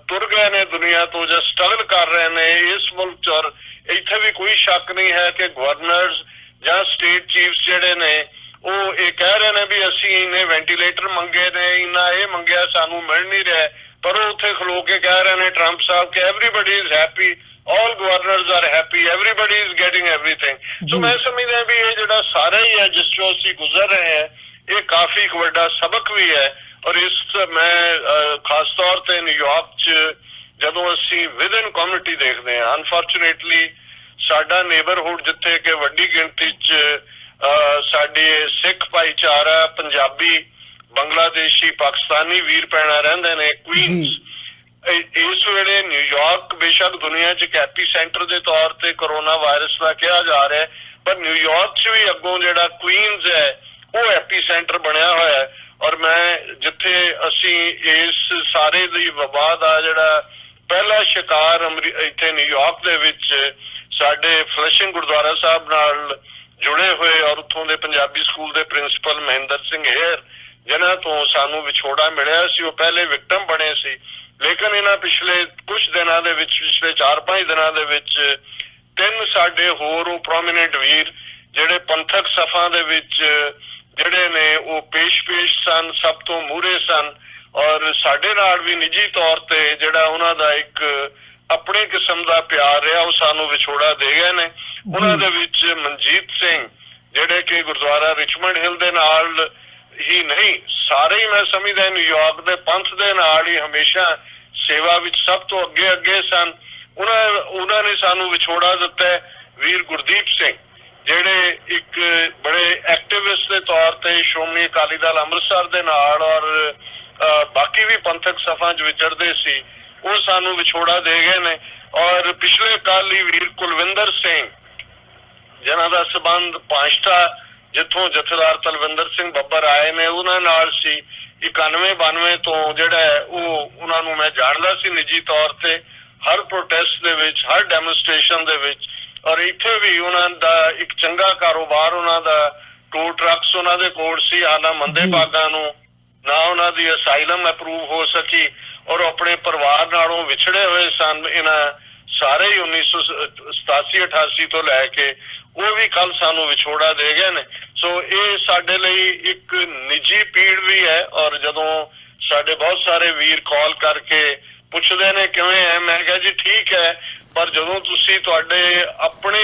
ਤੁਰ ਗਏ ਨੇ ਦੁਨੀਆ ਤੋਂ ਜਾਂ ਸਟਰਗਲ ਕਰ ਰਹੇ ਨੇ ਇਸ ਮੁਲਕ 'ਚ, ਔਰ ਇੱਥੇ ਵੀ ਕੋਈ ਸ਼ੱਕ ਨਹੀਂ ਹੈ ਕਿ ਗਵਰਨਰਸ ਜਾਂ ਸਟੇਟ ਚੀਫਸ ਜਿਹੜੇ ਨੇ ਉਹ ਇਹ ਕਹਿ ਰਹੇ ਨੇ ਵੀ ਅਸੀਂ ਇੰਨੇ ਵੈਂਟੀਲੇਟਰ ਮੰਗੇ ਨੇ, ਇੰਨਾ ਇਹ ਮੰਗਿਆ, ਸਾਨੂੰ ਮਿਲ ਨਹੀਂ ਰਿਹਾ, ਪਰ ਉਹ ਉੱਥੇ ਖਲੋ ਕੇ ਕਹਿ ਰਹੇ ਨੇ ਟਰੰਪ ਸਾਹਿਬ ਕਿ everybody is happy, all governors are happy, everybody is getting everything। ਸੋ ਮੈਂ ਸਮਝਦਾ ਵੀ ਇਹ ਜਿਹੜਾ ਸਾਰਾ ਹੀ ਹੈ ਜਿਸ ਚੋਂ ਅਸੀਂ ਗੁਜ਼ਰ ਰਹੇ ਹਾਂ, ਇਹ ਕਾਫੀ ਇੱਕ ਵੱਡਾ ਸਬਕ ਵੀ ਹੈ। ਔਰ ਇਸ ਮੈਂ ਖਾਸ ਤੌਰ ਤੇ ਨਿਊਯਾਰਕ 'ਚ ਜਦੋਂ ਅਸੀਂ ਵਿਦਨ ਕਮਿਊਨਿਟੀ ਦੇਖਦੇ ਹਾਂ, ਅਨਫੋਰਚੂਨੇਟਲੀ ਸਾਡਾ ਨੇਬਰਹੁੱਡ ਜਿੱਥੇ ਕਿ ਵੱਡੀ ਗਿਣਤੀ 'ਚ ਸਾਡੇ ਸਿੱਖ ਭਾਈਚਾਰਾ, ਪੰਜਾਬੀ, ਬੰਗਲਾਦੇਸ਼ੀ, ਪਾਕਿਸਤਾਨੀ ਵੀਰ ਭੈਣਾਂ ਰਹਿੰਦੇ ਨੇ, ਕੁਈਨਸ, ਇਸ ਵੇਲੇ ਨਿਊਯਾਰਕ ਬੇਸ਼ੱਕ ਦੁਨੀਆ 'ਚ ਐਪੀ ਸੈਂਟਰ ਦੇ ਤੌਰ ਤੇ ਕੋਰੋਨਾ ਵਾਇਰਸ ਦਾ ਕਿਹਾ ਜਾ ਰਿਹਾ, ਪਰ ਨਿਊਯਾਰਕ 'ਚ ਵੀ ਅੱਗੋਂ ਜਿਹੜਾ ਕੁਈਨਸ ਹੈ ਉਹ ਐਪੀ ਸੈਂਟਰ ਬਣਿਆ ਹੋਇਆ ਹੈ। ਔਰ ਮੈਂ ਜਿੱਥੇ ਅਸੀਂ ਇਸ ਸਾਰੇ ਦੀ ਵਬਾ ਦਾ ਜਿਹੜਾ ਪਹਿਲਾ ਸ਼ਿਕਾਰ ਇੱਥੇ ਨਿਊਯਾਰਕ ਦੇ ਵਿੱਚ ਸਾਡੇ ਫਲਸ਼ਿੰਗ ਗੁਰਦੁਆਰਾ ਸਾਹਿਬ ਨਾਲ ਜੁੜੇ ਹੋਏ ਔਰ ਉੱਥੋਂ ਦੇ ਪੰਜਾਬੀ ਸਕੂਲ ਦੇ ਪ੍ਰਿੰਸੀਪਲ ਮਹਿੰਦਰ ਸਿੰਘ ਹੇਅਰ, ਜਿਨ੍ਹਾਂ ਤੋਂ ਸਾਨੂੰ ਵਿਛੋੜਾ ਮਿਲਿਆ ਸੀ, ਉਹ ਪਹਿਲੇ ਵਿਕਟਮ ਬਣੇ ਸੀ। ਲੇਕਿਨ ਇਹਨਾਂ ਪਿਛਲੇ ਕੁਝ ਦਿਨਾਂ ਦੇ ਵਿੱਚ, ਪਿਛਲੇ 4-5 ਦਿਨਾਂ ਦੇ ਵਿੱਚ 3 ਸਾਡੇ ਹੋਰ ਉਹ ਪ੍ਰੋਮੀਨੈਂਟ ਵੀਰ ਜਿਹੜੇ ਪੰਥਕ ਸਫਾ ਦੇ ਵਿੱਚ ਜਿਹੜੇ ਨੇ ਉਹ ਪੇਸ਼ ਸਨ, ਸਭ ਤੋਂ ਮੂਹਰੇ ਸਨ, ਔਰ ਸਾਡੇ ਨਾਲ ਵੀ ਨਿੱਜੀ ਤੌਰ ਤੇ ਜਿਹੜਾ ਉਹਨਾਂ ਦਾ ਇੱਕ ਆਪਣੇ ਕਿਸਮ ਦਾ ਪਿਆਰ ਰਿਹਾ, ਉਹ ਸਾਨੂੰ ਵਿਛੋੜਾ ਦੇ ਗਏ ਨੇ। ਉਹਨਾਂ ਦੇ ਵਿੱਚ ਮਨਜੀਤ ਸਿੰਘ ਜਿਹੜੇ ਕਿ ਗੁਰਦੁਆਰਾ ਰਿਚਮੰਡ ਹਿੱਲ ਦੇ ਨਾਲ ਹੀ ਨਹੀਂ, ਸਾਰੇ ਹੀ ਮੈਂ ਸਮਝਦਾ ਨਿਊਯਾਰਕ ਦੇ ਪੰਥ ਦੇ ਨਾਲ ਹੀ ਹਮੇਸ਼ਾ ਸੇਵਾ ਵਿੱਚ ਸਭ ਤੋਂ ਅੱਗੇ ਸਨ, ਉਹਨਾਂ ਨੇ ਸਾਨੂੰ ਵਿਛੋੜਾ ਦਿੱਤਾ। ਵੀਰ ਗੁਰਦੀਪ ਸਿੰਘ ਜਿਹੜੇ ਇੱਕ ਬੜੇ ਐਕਟਿਵਿਸਟ ਦੇ ਤੌਰ ਤੇ ਸ਼੍ਰੋਮਣੀ ਅਕਾਲੀ ਦਲ ਅੰਮ੍ਰਿਤਸਰ ਦੇ ਨਾਲ ਔਰ ਬਾਕੀ ਵੀ ਪੰਥਕ ਸਫਾ 'ਚ ਵਿਚਰਦੇ ਸੀ, ਉਹ ਸਾਨੂੰ ਵਿਛੋੜਾ ਦੇ ਗਏ ਨੇ। ਔਰ ਪਿਛਲੇ ਕੱਲ ਹੀ ਵੀਰ ਕੁਲਵਿੰਦਰ ਸਿੰਘ ਜਿਨ੍ਹਾਂ ਦਾ ਸਬੰਧ ਪਾਂਸ਼ਟਾ ਜਿੱਥੋਂ ਜਥੇਦਾਰ ਤਲਵਿੰਦਰ ਸਿੰਘ ਬੱਬਰ ਆਏ ਨੇ ਉਹਨਾਂ ਨਾਲ ਸੀ, 91-92 ਤੋਂ ਜਿਹੜਾ ਉਹ ਉਹਨਾਂ ਨੂੰ ਮੈਂ ਜਾਣਦਾ ਸੀ ਨਿੱਜੀ ਤੌਰ ਤੇ, ਹਰ ਪ੍ਰੋਟੈਸਟ ਦੇ ਵਿੱਚ, ਹਰ ਡੈਮੋਨਸਟ੍ਰੇਸ਼ਨ ਦੇ ਵਿੱਚ। ਔਰ ਇੱਥੇ ਵੀ ਉਹਨਾਂ ਦਾ ਇੱਕ ਚੰਗਾ ਕਾਰੋਬਾਰ, ਉਹਨਾਂ ਦਾ ਟੋ ਟਰੱਕਸ ਉਹਨਾਂ ਦੇ ਕੋਲ ਸੀ, ਆਨਾ ਮੰਦੇ ਭਾਗਾਂ ਨੂੰ ਨਾ ਉਹਨਾਂ ਦੀ ਅਸਾਈਲਮ ਅਪਰੂਵ ਹੋ ਸਕੀ, ਔਰ ਆਪਣੇ ਪਰਿਵਾਰ ਨਾਲੋਂ ਵਿਛੜੇ ਹੋਏ ਸਨ ਇਹਨਾਂ ਸਾਰੇ ਹੀ 1987-88 ਤੋਂ ਲੈ ਕੇ, ਉਹ ਵੀ ਕੱਲ ਸਾਨੂੰ ਵਿਛੋੜਾ ਦੇ ਗਏ ਨੇ। ਸੋ ਇਹ ਸਾਡੇ ਲਈ ਇੱਕ ਨਿੱਜੀ ਪੀੜ ਵੀ ਹੈ। ਔਰ ਜਦੋਂ ਸਾਡੇ ਬਹੁਤ ਸਾਰੇ ਵੀਰ ਕਾਲ ਕਰਕੇ ਪੁੱਛਦੇ ਨੇ ਕਿਵੇਂ ਹੈ, ਮੈਂ ਕਿਹਾ ਜੀ ਠੀਕ ਹੈ, ਪਰ ਜਦੋਂ ਤੁਸੀਂ ਤੁਹਾਡੇ ਆਪਣੇ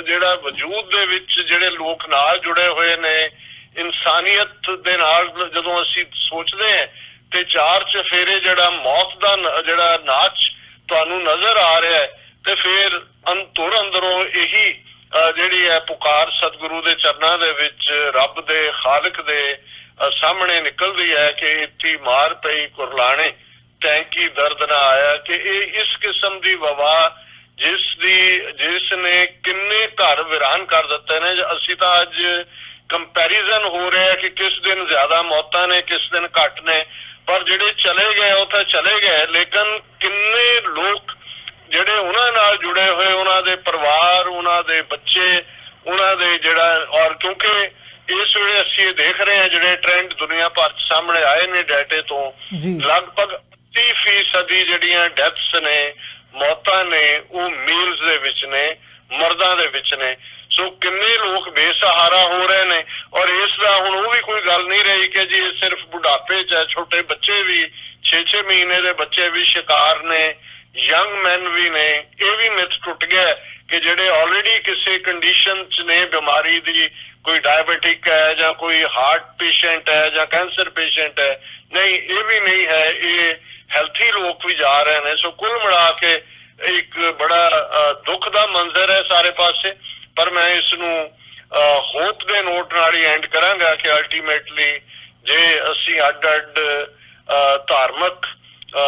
ਜਿਹੜਾ ਵਜੂਦ ਦੇ ਵਿੱਚ ਜਿਹੜੇ ਲੋਕ ਨਾਲ ਜੁੜੇ ਹੋਏ ਨੇ, ਇਨਸਾਨੀਅਤ ਦੇ ਨਾਲ ਜਦੋਂ ਅਸੀਂ ਸੋਚਦੇ ਹਾਂ ਤੇ 4 ਚਫੇਰੇ ਜਿਹੜਾ ਮੌਤ ਦਾ ਜਿਹੜਾ ਨਾਚ ਤੁਹਾਨੂੰ ਨਜ਼ਰ ਆ ਰਿਹਾ ਹੈ, ਤੇ ਫਿਰ ਅੰਦਰੋਂ ਇਹੀ ਜਿਹੜੀ ਹੈ ਪੁਕਾਰ ਸਤਿਗੁਰੂ ਦੇ ਚਰਨਾਂ ਦੇ ਵਿੱਚ, ਰੱਬ ਦੇ ਖਾਲਕ ਦੇ ਸਾਹਮਣੇ ਨਿਕਲਦੀ ਹੈ ਕਿ ਇੱਥੇ ਮਾਰ ਪਈ ਕੁਰਲਾਣੇ ਟੈਂਕੀ ਦਰਦ ਨਾ ਆਇਆ, ਕਿ ਇਹ ਇਸ ਕਿਸਮ ਦੀ ਵਬਾ ਜਿਸ ਨੇ ਕਿੰਨੇ ਘਰ ਵਿਰਾਨ ਕਰ ਦਿੱਤੇ ਨੇ। ਅਸੀਂ ਤਾਂ ਅੱਜ ਕੰਪੈਰੀਜ਼ਨ ਹੋ ਰਿਹਾ ਕਿ ਕਿਸ ਦਿਨ ਜ਼ਿਆਦਾ ਮੌਤਾਂ ਨੇ ਕਿਸ ਦਿਨ ਘੱਟ ਨੇ, ਪਰ ਜਿਹੜੇ ਚਲੇ ਗਏ ਉਹ ਤਾਂ ਚਲੇ ਗਏ, ਲੇਕਿਨ ਕਿੰਨੇ ਲੋਕ ਜਿਹੜੇ ਉਹਨਾਂ ਨਾਲ ਜੁੜੇ ਹੋਏ, ਉਹਨਾਂ ਦੇ ਪਰਿਵਾਰ, ਉਹਨਾਂ ਦੇ ਬੱਚੇ, ਉਹਨਾਂ ਦੇ ਜਿਹੜਾ, ਔਰ ਕਿਉਂਕਿ ਇਸ ਵੇਲੇ ਅਸੀਂ ਇਹ ਦੇਖ ਰਹੇ ਹਾਂ ਜਿਹੜੇ ਟ੍ਰੈਂਡ ਦੁਨੀਆ ਭਰ ਚ ਸਾਹਮਣੇ ਆਏ ਨੇ ਡਾਟੇ ਤੋਂ, ਲਗਭਗ 80% ਜਿਹੜੀਆਂ ਡੈਥਸ ਨੇ, ਮੌਤਾਂ ਨੇ, ਉਹ ਮੇਲਸ ਦੇ ਵਿੱਚ ਨੇ, ਮਰਦਾਂ ਦੇ ਵਿੱਚ ਨੇ। ਸੋ ਕਿੰਨੇ ਲੋਕ ਬੇਸਹਾਰਾ ਹੋ ਰਹੇ ਨੇ, ਔਰ ਇਸ ਦਾ ਹੁਣ ਉਹ ਵੀ ਕੋਈ ਗੱਲ ਨਹੀਂ ਰਹੀ ਕਿ ਜੀ ਇਹ ਸਿਰਫ ਬੁਢਾਪੇ ਚ ਹੈ, ਛੋਟੇ ਬੱਚੇ ਵੀ 6-6 ਮਹੀਨੇ ਦੇ ਬੱਚੇ ਵੀ ਸ਼ਿਕਾਰ ਨੇ, ਯੰਗ ਮੈਨ ਵੀ ਨੇ। ਇਹ ਵੀ ਮਿਥ ਟੁੱਟ ਗਿਆ ਕਿ ਜਿਹੜੇ ਆਲਰੇਡੀ ਕਿਸੇ ਕੰਡੀਸ਼ਨ ਚ ਨੇ ਬਿਮਾਰੀ ਦੀ, ਕੋਈ ਡਾਇਬਟਿਕ ਹੈ ਜਾਂ ਕੋਈ ਹਾਰਟ ਪੇਸ਼ੈਂਟ ਹੈ ਜਾਂ ਕੈਂਸਰ ਪੇਸ਼ੈਂਟ ਹੈ, ਨਹੀਂ, ਇਹ ਵੀ ਨਹੀਂ ਹੈ, ਇਹ ਹੈਲਥੀ ਲੋਕ ਵੀ ਜਾ ਰਹੇ ਨੇ। ਸੋ ਕੁੱਲ ਮਿਲਾ ਕੇ ਇੱਕ ਬੜਾ ਦੁੱਖ ਦਾ ਮੰਜ਼ਰ ਹੈ ਸਾਰੇ ਪਾਸੇ, ਪਰ ਮੈਂ ਇਸ ਨੂੰ ਹੋਪ ਦੇ ਨੋਟ ਨਾਲ ਹੀ ਐਂਡ ਕਰਾਂਗਾ ਕਿ ਅਲਟੀਮੇਟਲੀ ਜੇ ਅਸੀਂ ਅੱਡ-ਅੱਡ ਧਾਰਮਿਕ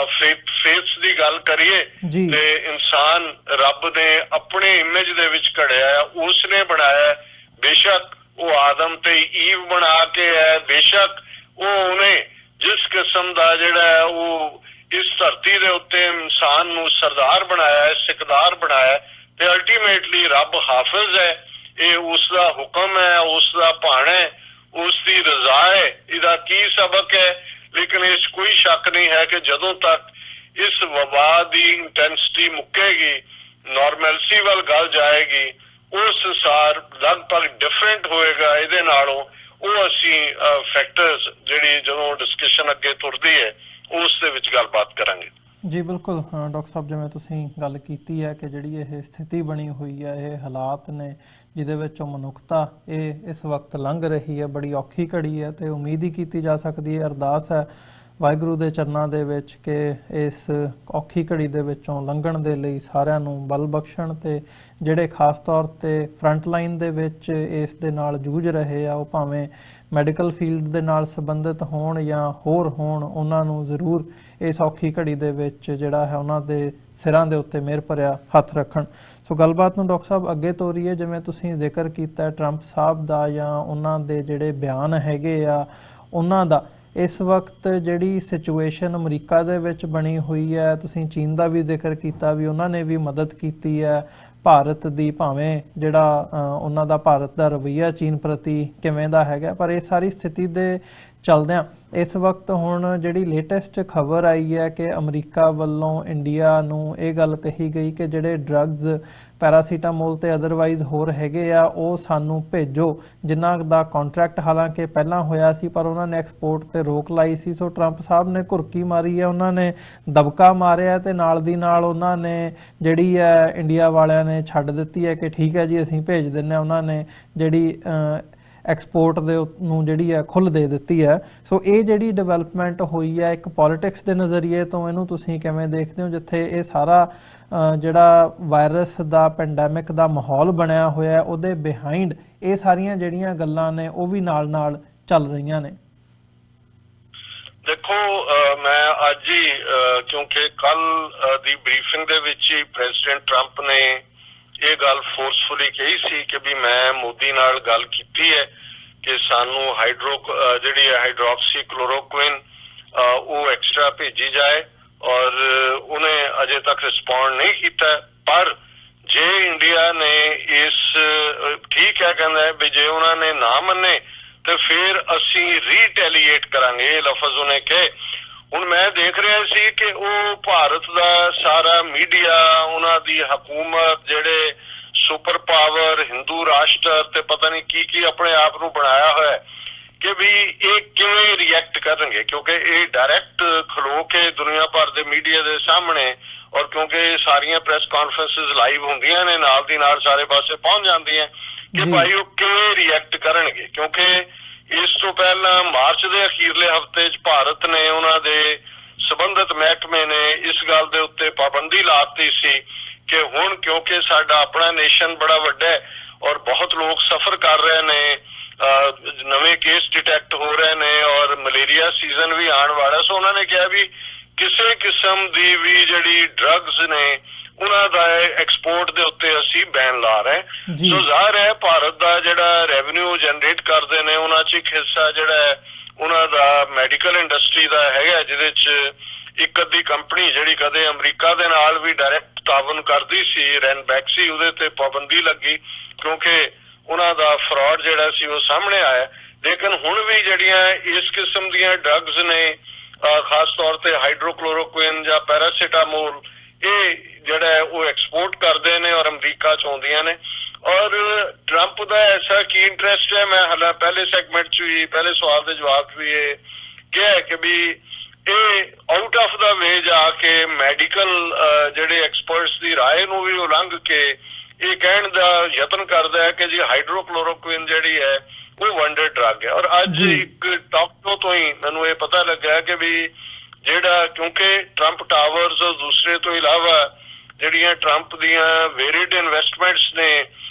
ਫੇਥਸ ਦੀ ਗੱਲ ਕਰੀਏ ਤੇ ਇਨਸਾਨ ਰੱਬ ਨੇ ਆਪਣੇ ਇਮੇਜ ਦੇ ਵਿੱਚ ਘੜਿਆ ਹੈ, ਉਸ ਨੇ ਬਣਾਇਆ। ਬੇਸ਼ੱਕ ਉਹ ਆਦਮ ਤੇ ਈਵ ਬਣਾ ਕੇ ਹੈ, ਬੇਸ਼ੱਕ ਉਹਨੇ ਜਿਸ ਕਿਸਮ ਦਾ ਜਿਹੜਾ ਹੈ ਉਹ ਇਸ ਧਰਤੀ ਦੇ ਉੱਤੇ ਇਨਸਾਨ ਨੂੰ ਸਰਦਾਰ ਬਣਾਇਆ ਹੈ, ਸਿਕਦਾਰ ਬਣਾਇਆ, ਤੇ ਅਲਟੀਮੇਟਲੀ ਰੱਬ ਹਾਫਿਜ਼ ਹੈ। ਇਹ ਉਸ ਦਾ ਹੁਕਮ ਹੈ, ਉਸ ਦਾ ਭਾਣਾ ਹੈ, ਉਸ ਦੀ ਰਜ਼ਾ ਹੈ। ਇਹਦਾ ਕੀ ਸਬਕ ਹੈ? ਲੇਕਿਨ ਇਸ ਕੋਈ ਸ਼ੱਕ ਨਹੀਂ ਹੈ ਕਿ ਜਦੋਂ ਤੱਕ ਇਸ ਵਬਾ ਦੀ ਇੰਟੈਂਸਿਟੀ ਮੁੱਕੇਗੀ, ਨਾਰਮਲਸੀ ਵੱਲ ਗੱਲ ਜਾਏਗੀ, ਉਹ ਸੰਸਾਰ ਲਗਭਗ ਡਿਫਰੈਂਟ ਹੋਏਗਾ ਇਹਦੇ ਨਾਲੋਂ। ਉਹ ਅਸੀਂ ਫੈਕਟਰਸ ਜਿਹੜੀ ਜਦੋਂ ਡਿਸਕਸ਼ਨ ਅੱਗੇ ਤੁਰਦੀ ਹੈ ਉਸ ਦੇ ਵਿੱਚ ਗੱਲਬਾਤ ਕਰਾਂਗੇ। ਜੀ ਬਿਲਕੁਲ ਡਾਕਟਰ ਸਾਹਿਬ, ਜਿਵੇਂ ਤੁਸੀਂ ਗੱਲ ਕੀਤੀ ਹੈ ਕਿ ਜਿਹੜੀ ਇਹ ਸਥਿਤੀ ਬਣੀ ਹੋਈ ਹੈ, ਇਹ ਹਾਲਾਤ ਨੇ ਜਿਹਦੇ ਵਿੱਚੋਂ ਮਨੁੱਖਤਾ ਇਹ ਇਸ ਵਕਤ ਲੰਘ ਰਹੀ ਹੈ, ਬੜੀ ਔਖੀ ਘੜੀ ਹੈ, ਤੇ ਉਮੀਦ ਹੀ ਕੀਤੀ ਜਾ ਸਕਦੀ ਹੈ, ਅਰਦਾਸ ਹੈ ਵਾਹਿਗੁਰੂ ਦੇ ਚਰਨਾਂ ਦੇ ਵਿੱਚ ਕਿ ਇਸ ਔਖੀ ਘੜੀ ਦੇ ਵਿੱਚੋਂ ਲੰਘਣ ਦੇ ਲਈ ਸਾਰਿਆਂ ਨੂੰ ਬਲ ਬਖਸ਼ਣ, ਤੇ ਜਿਹੜੇ ਖਾਸ ਤੌਰ ਤੇ ਫਰੰਟ ਲਾਈਨ ਦੇ ਵਿੱਚ ਇਸ ਦੇ ਨਾਲ ਜੂਝ ਰਹੇ ਆ, ਉਹ ਭਾਵੇਂ ਮੈਡੀਕਲ ਫੀਲਡ ਦੇ ਨਾਲ ਸੰਬੰਧਿਤ ਹੋਣ ਜਾਂ ਹੋਰ ਹੋਣ, ਉਹਨਾਂ ਨੂੰ ਜ਼ਰੂਰ ਇਸ ਔਖੀ ਘੜੀ ਦੇ ਵਿੱਚ ਜਿਹੜਾ ਹੈ ਉਹਨਾਂ ਦੇ ਸਿਰਾਂ ਦੇ ਉੱਤੇ ਮਿਹਰ ਭਰਿਆ ਹੱਥ ਰੱਖਣ। ਸੋ ਗੱਲਬਾਤ ਨੂੰ ਡਾਕਟਰ ਸਾਹਿਬ ਅੱਗੇ ਤੋਰੀਏ। ਜਿਵੇਂ ਤੁਸੀਂ ਜ਼ਿਕਰ ਕੀਤਾ ਟਰੰਪ ਸਾਹਿਬ ਦਾ ਜਾਂ ਉਹਨਾਂ ਦੇ ਜਿਹੜੇ ਬਿਆਨ ਹੈਗੇ ਆ ਉਹਨਾਂ ਦਾ, ਇਸ ਵਕਤ ਜਿਹੜੀ ਸਿਚੁਏਸ਼ਨ ਅਮਰੀਕਾ ਦੇ ਵਿੱਚ ਬਣੀ ਹੋਈ ਹੈ, ਤੁਸੀਂ ਚੀਨ ਦਾ ਵੀ ਜ਼ਿਕਰ ਕੀਤਾ ਵੀ ਉਹਨਾਂ ਨੇ ਵੀ ਮਦਦ ਕੀਤੀ ਹੈ ਭਾਰਤ ਦੀ, ਭਾਵੇਂ ਜਿਹੜਾ ਉਹਨਾਂ ਦਾ ਭਾਰਤ ਦਾ ਰਵੱਈਆ ਚੀਨ ਪ੍ਰਤੀ ਕਿਵੇਂ ਦਾ ਹੈਗਾ, ਪਰ ਇਹ ਸਾਰੀ ਸਥਿਤੀ ਦੇ ਚਲਦਿਆਂ ਇਸ ਵਕਤ ਹੁਣ ਜਿਹੜੀ ਲੇਟੈਸਟ ਖਬਰ ਆਈ ਹੈ ਕਿ ਅਮਰੀਕਾ ਵੱਲੋਂ ਇੰਡੀਆ ਨੂੰ ਇਹ ਗੱਲ ਕਹੀ ਗਈ ਕਿ ਜਿਹੜੇ ਡਰੱਗਸ ਪੈਰਾਸੀਟਾਮੋਲ ਤੇ ਅਦਰਵਾਈਜ਼ ਹੋਰ ਹੈਗੇ ਆ ਉਹ ਸਾਨੂੰ ਭੇਜੋ, ਜਿਨ੍ਹਾਂ ਦਾ ਕੰਟਰੈਕਟ ਹਾਲਾਂਕਿ ਪਹਿਲਾਂ ਹੋਇਆ ਸੀ ਪਰ ਉਹਨਾਂ ਨੇ ਐਕਸਪੋਰਟ ਤੇ ਰੋਕ ਲਾਈ ਸੀ। ਸੋ ਟਰੰਪ ਸਾਹਿਬ ਨੇ ਘੁਰਕੀ ਮਾਰੀ ਹੈ, ਉਹਨਾਂ ਨੇ ਦਬਕਾ ਮਾਰਿਆ ਤੇ ਨਾਲ ਦੀ ਨਾਲ ਉਹਨਾਂ ਨੇ ਜਿਹੜੀ ਹੈ ਇੰਡੀਆ ਵਾਲਿਆਂ ਨੇ ਛੱਡ ਦਿੱਤੀ ਹੈ ਕਿ ਠੀਕ ਹੈ ਜੀ ਅਸੀਂ ਭੇਜ ਦਿੰਦੇ ਹਾਂ। ਉਹਨਾਂ ਨੇ ਜਿਹੜੀ ਐਕਸਪੋਰਟ ਦੇ ਨੂੰ ਜਿਹੜੀ ਹੈ ਖੁੱਲ੍ਹ ਦੇ ਦਿੱਤੀ ਹੈ। ਸੋ ਇਹ ਜਿਹੜੀ ਡਿਵੈਲਪਮੈਂਟ ਹੋਈ ਹੈ ਇੱਕ ਪੋਲੀਟਿਕਸ ਦੇ ਨਜ਼ਰੀਏ ਤੋਂ ਇਹਨੂੰ ਤੁਸੀਂ ਕਿਵੇਂ ਦੇਖਦੇ ਹੋ, ਜਿੱਥੇ ਇਹ ਸਾਰਾ ਜਿਹੜਾ ਵਾਇਰਸ ਦਾ ਪੈਂਡੈਮਿਕ ਦਾ ਮਾਹੌਲ ਬਣਿਆ ਹੋਇਆ ਉਹਦੇ ਬਿਹਾਈਂਡ ਇਹ ਸਾਰੀਆਂ ਜਿਹੜੀਆਂ ਗੱਲਾਂ ਨੇ ਉਹ ਵੀ ਨਾਲ ਨਾਲ ਚੱਲ ਰਹੀਆਂ ਨੇ? ਦੇਖੋ, ਮੈਂ ਅੱਜ ਹੀ ਕਿਉਂਕਿ ਕੱਲ ਦੀ ਬਰੀਫਿੰਗ ਦੇ ਵਿੱਚ ਹੀ ਪ੍ਰੈਜ਼ੀਡੈਂਟ ਟਰੰਪ ਨੇ ਇਹ ਗੱਲ ਫੋਰਸਫੁਲੀ ਕਹੀ ਸੀ ਕਿ ਵੀ ਮੈਂ ਮੋਦੀ ਨਾਲ ਗੱਲ ਕੀਤੀ ਹੈ ਕਿ ਸਾਨੂੰ ਜਿਹੜੀ ਹੈ ਹਾਈਡਰੋਕਸੀ ਕਲੋਰੋਕੁਇਨ ਉਹ ਐਕਸਟਰਾ ਭੇਜੀ ਜਾਏ, ਔਰ ਉਹਨੇ ਅਜੇ ਤੱਕ ਰਿਸਪੌਂਡ ਨਹੀਂ ਕੀਤਾ। ਪਰ ਜੇ ਇੰਡੀਆ ਨੇ ਇਸ ਠੀਕ ਹੈ ਕਹਿੰਦਾ ਵੀ ਜੇ ਉਹਨਾਂ ਨੇ ਨਾ ਮੰਨੇ ਤੇ ਫਿਰ ਅਸੀਂ ਰੀਟੈਲੀਏਟ ਕਰਾਂਗੇ, ਇਹ ਲਫ਼ਜ਼ ਉਹਨੇ ਕਹੇ। ਹੁਣ ਮੈਂ ਦੇਖ ਰਿਹਾ ਸੀ ਕਿ ਉਹ ਭਾਰਤ ਦਾ ਸਾਰਾ ਮੀਡੀਆ, ਉਹਨਾਂ ਦੀ ਹਕੂਮਤ, ਜਿਹੜੇ ਸੁਪਰ ਪਾਵਰ, ਹਿੰਦੂ ਰਾਸ਼ਟਰ ਤੇ ਪਤਾ ਨਹੀਂ ਕੀ ਕੀ ਆਪਣੇ ਆਪ ਨੂੰ ਬਣਾਇਆ ਹੋਇਆ ਕਿ ਵੀ ਇਹ ਕਿਵੇਂ ਰਿਐਕਟ ਕਰਨਗੇ, ਕਿਉਂਕਿ ਇਹ ਡਾਇਰੈਕਟ ਖਲੋ ਕੇ ਦੁਨੀਆ ਭਰ ਦੇ ਮੀਡੀਆ ਦੇ ਸਾਹਮਣੇ, ਔਰ ਕਿਉਂਕਿ ਸਾਰੀਆਂ ਪ੍ਰੈਸ ਕਾਨਫਰੰਸਿਸ ਲਾਈਵ ਹੁੰਦੀਆਂ ਨੇ, ਨਾਲ ਦੀ ਨਾਲ ਸਾਰੇ ਪਾਸੇ ਪਹੁੰਚ ਜਾਂਦੀਆਂ ਕਿ ਭਾਈ ਉਹ ਕਿਵੇਂ ਰਿਐਕਟ ਕਰਨਗੇ। ਕਿਉਂਕਿ ਇਸ ਤੋਂ ਪਹਿਲਾਂ ਮਾਰਚ ਦੇ ਅਖੀਰਲੇ ਹਫ਼ਤੇ 'ਚ ਭਾਰਤ ਨੇ, ਉਹਨਾਂ ਦੇ ਸੰਬੰਧਿਤ ਮਹਿਕਮੇ ਨੇ ਇਸ ਗੱਲ ਦੇ ਉੱਤੇ ਪਾਬੰਦੀ ਲਾਤੀ ਸੀ ਕਿ ਹੁਣ ਕਿਉਂਕਿ ਸਾਡਾ ਆਪਣਾ ਨੇਸ਼ਨ ਬੜਾ ਵੱਡਾ ਹੈ ਔਰ ਬਹੁਤ ਲੋਕ ਸਫਰ ਕਰ ਰਹੇ ਨੇ, ਨਵੇਂ ਕੇਸ ਡਿਟੈਕਟ ਹੋ ਰਹੇ ਨੇ ਔਰ ਮਲੇਰੀਆ ਸੀਜ਼ਨ ਵੀ ਆਉਣ ਵਾਲਾ, ਸੋ ਉਹਨਾਂ ਨੇ ਕਿਹਾ ਵੀ ਕਿਸੇ ਕਿਸਮ ਦੀ ਵੀ ਜਿਹੜੀ ਡਰੱਗਸ ਨੇ ਉਹਨਾਂ ਦਾ ਐਕਸਪੋਰਟ ਦੇ ਉੱਤੇ ਅਸੀਂ ਬੈਨ ਲਾ ਰਹੇ। ਸੋ ਜ਼ਾਹਰ ਹੈ ਭਾਰਤ ਦਾ ਜਿਹੜਾ ਰੈਵਨਿਊ ਜਨਰੇਟ ਕਰਦੇ ਨੇ ਉਹਨਾਂ 'ਚ ਇੱਕ ਹਿੱਸਾ ਜਿਹੜਾ ਹੈ ਉਹਨਾਂ ਦਾ ਮੈਡੀਕਲ ਇੰਡਸਟਰੀ ਦਾ ਹੈਗਾ, ਜਿਹਦੇ 'ਚ ਇੱਕ ਅੱਧੀ ਕੰਪਨੀ ਜਿਹੜੀ ਕਦੇ ਅਮਰੀਕਾ ਦੇ ਨਾਲ ਵੀ ਡਾਇਰੈਕਟ ਤਾਵਨ ਕਰਦੀ ਸੀ, ਰੈਨਬੈਕਸੀ, ਉਹਦੇ ਤੇ ਪਾਬੰਦੀ ਲੱਗੀ ਕਿਉਂਕਿ ਉਹਨਾਂ ਦਾ ਫਰਾਡ ਜਿਹੜਾ ਸੀ ਉਹ ਸਾਹਮਣੇ ਆਇਆ। ਲੇਕਿਨ ਹੁਣ ਵੀ ਜਿਹੜੀਆਂ ਇਸ ਕਿਸਮ ਦੀਆਂ ਡਰੱਗਸ ਨੇ, ਖਾਸ ਤੌਰ ਤੇ ਹਾਈਡਰੋਕਲੋਰੋਕੁਇਨ ਜਾਂ ਪੈਰਾਸੀਟਾਮੋਲ, ਇਹ ਜਿਹੜਾ ਹੈ ਉਹ ਐਕਸਪੋਰਟ ਕਰਦੇ ਨੇ ਔਰ ਅਮਰੀਕਾ 'ਚ ਆਉਂਦੀਆਂ ਨੇ। ਔਰ ਟਰੰਪ ਦਾ ਐਸਾ ਕੀ ਇੰਟਰਸਟ ਹੈ, ਮੈਂ ਹਾਲੇ ਪਹਿਲੇ ਸੈਗਮੈਂਟ 'ਚ ਵੀ, ਪਹਿਲੇ ਸਵਾਲ ਦੇ ਜਵਾਬ 'ਚ ਵੀ ਇਹ ਕਿਹਾ ਕਿ ਵੀ ਇਹ ਆਊਟ ਆਫ ਦਾ ਵੇ ਜਾ ਕੇ ਮੈਡੀਕਲ ਜਿਹੜੇ ਐਕਸਪਰਟਸ ਦੀ ਰਾਏ ਨੂੰ ਵੀ ਉਲੰਘ ਕੇ ਇਹ ਕਹਿਣ ਦਾ ਯਤਨ ਕਰਦਾ ਹੈ ਕਿ ਜੀ ਹਾਈਡਰੋਕਲੋਰੋਕੁਇਨ ਜਿਹੜੀ ਹੈ ਉਹ ਵੰਡਰ ਡਰੱਗ ਹੈ। ਔਰ ਅੱਜ ਇੱਕ ਟਾਕ ਸ਼ੋ ਤੋਂ ਹੀ ਮੈਨੂੰ ਇਹ ਪਤਾ ਲੱਗਾ ਕਿ ਵੀ ਜਿਹੜਾ, ਕਿਉਂਕਿ ਟਰੰਪ ਟਾਵਰਸ ਔਰ ਦੂਸਰੇ ਤੋਂ ਇਲਾਵਾ ਜਿਹੜੀਆਂ ਟਰੰਪ ਦੀਆਂ ਵੇਰੀਡ ਇਨਵੈਸਟਮੈਂਟਸ ਨੇ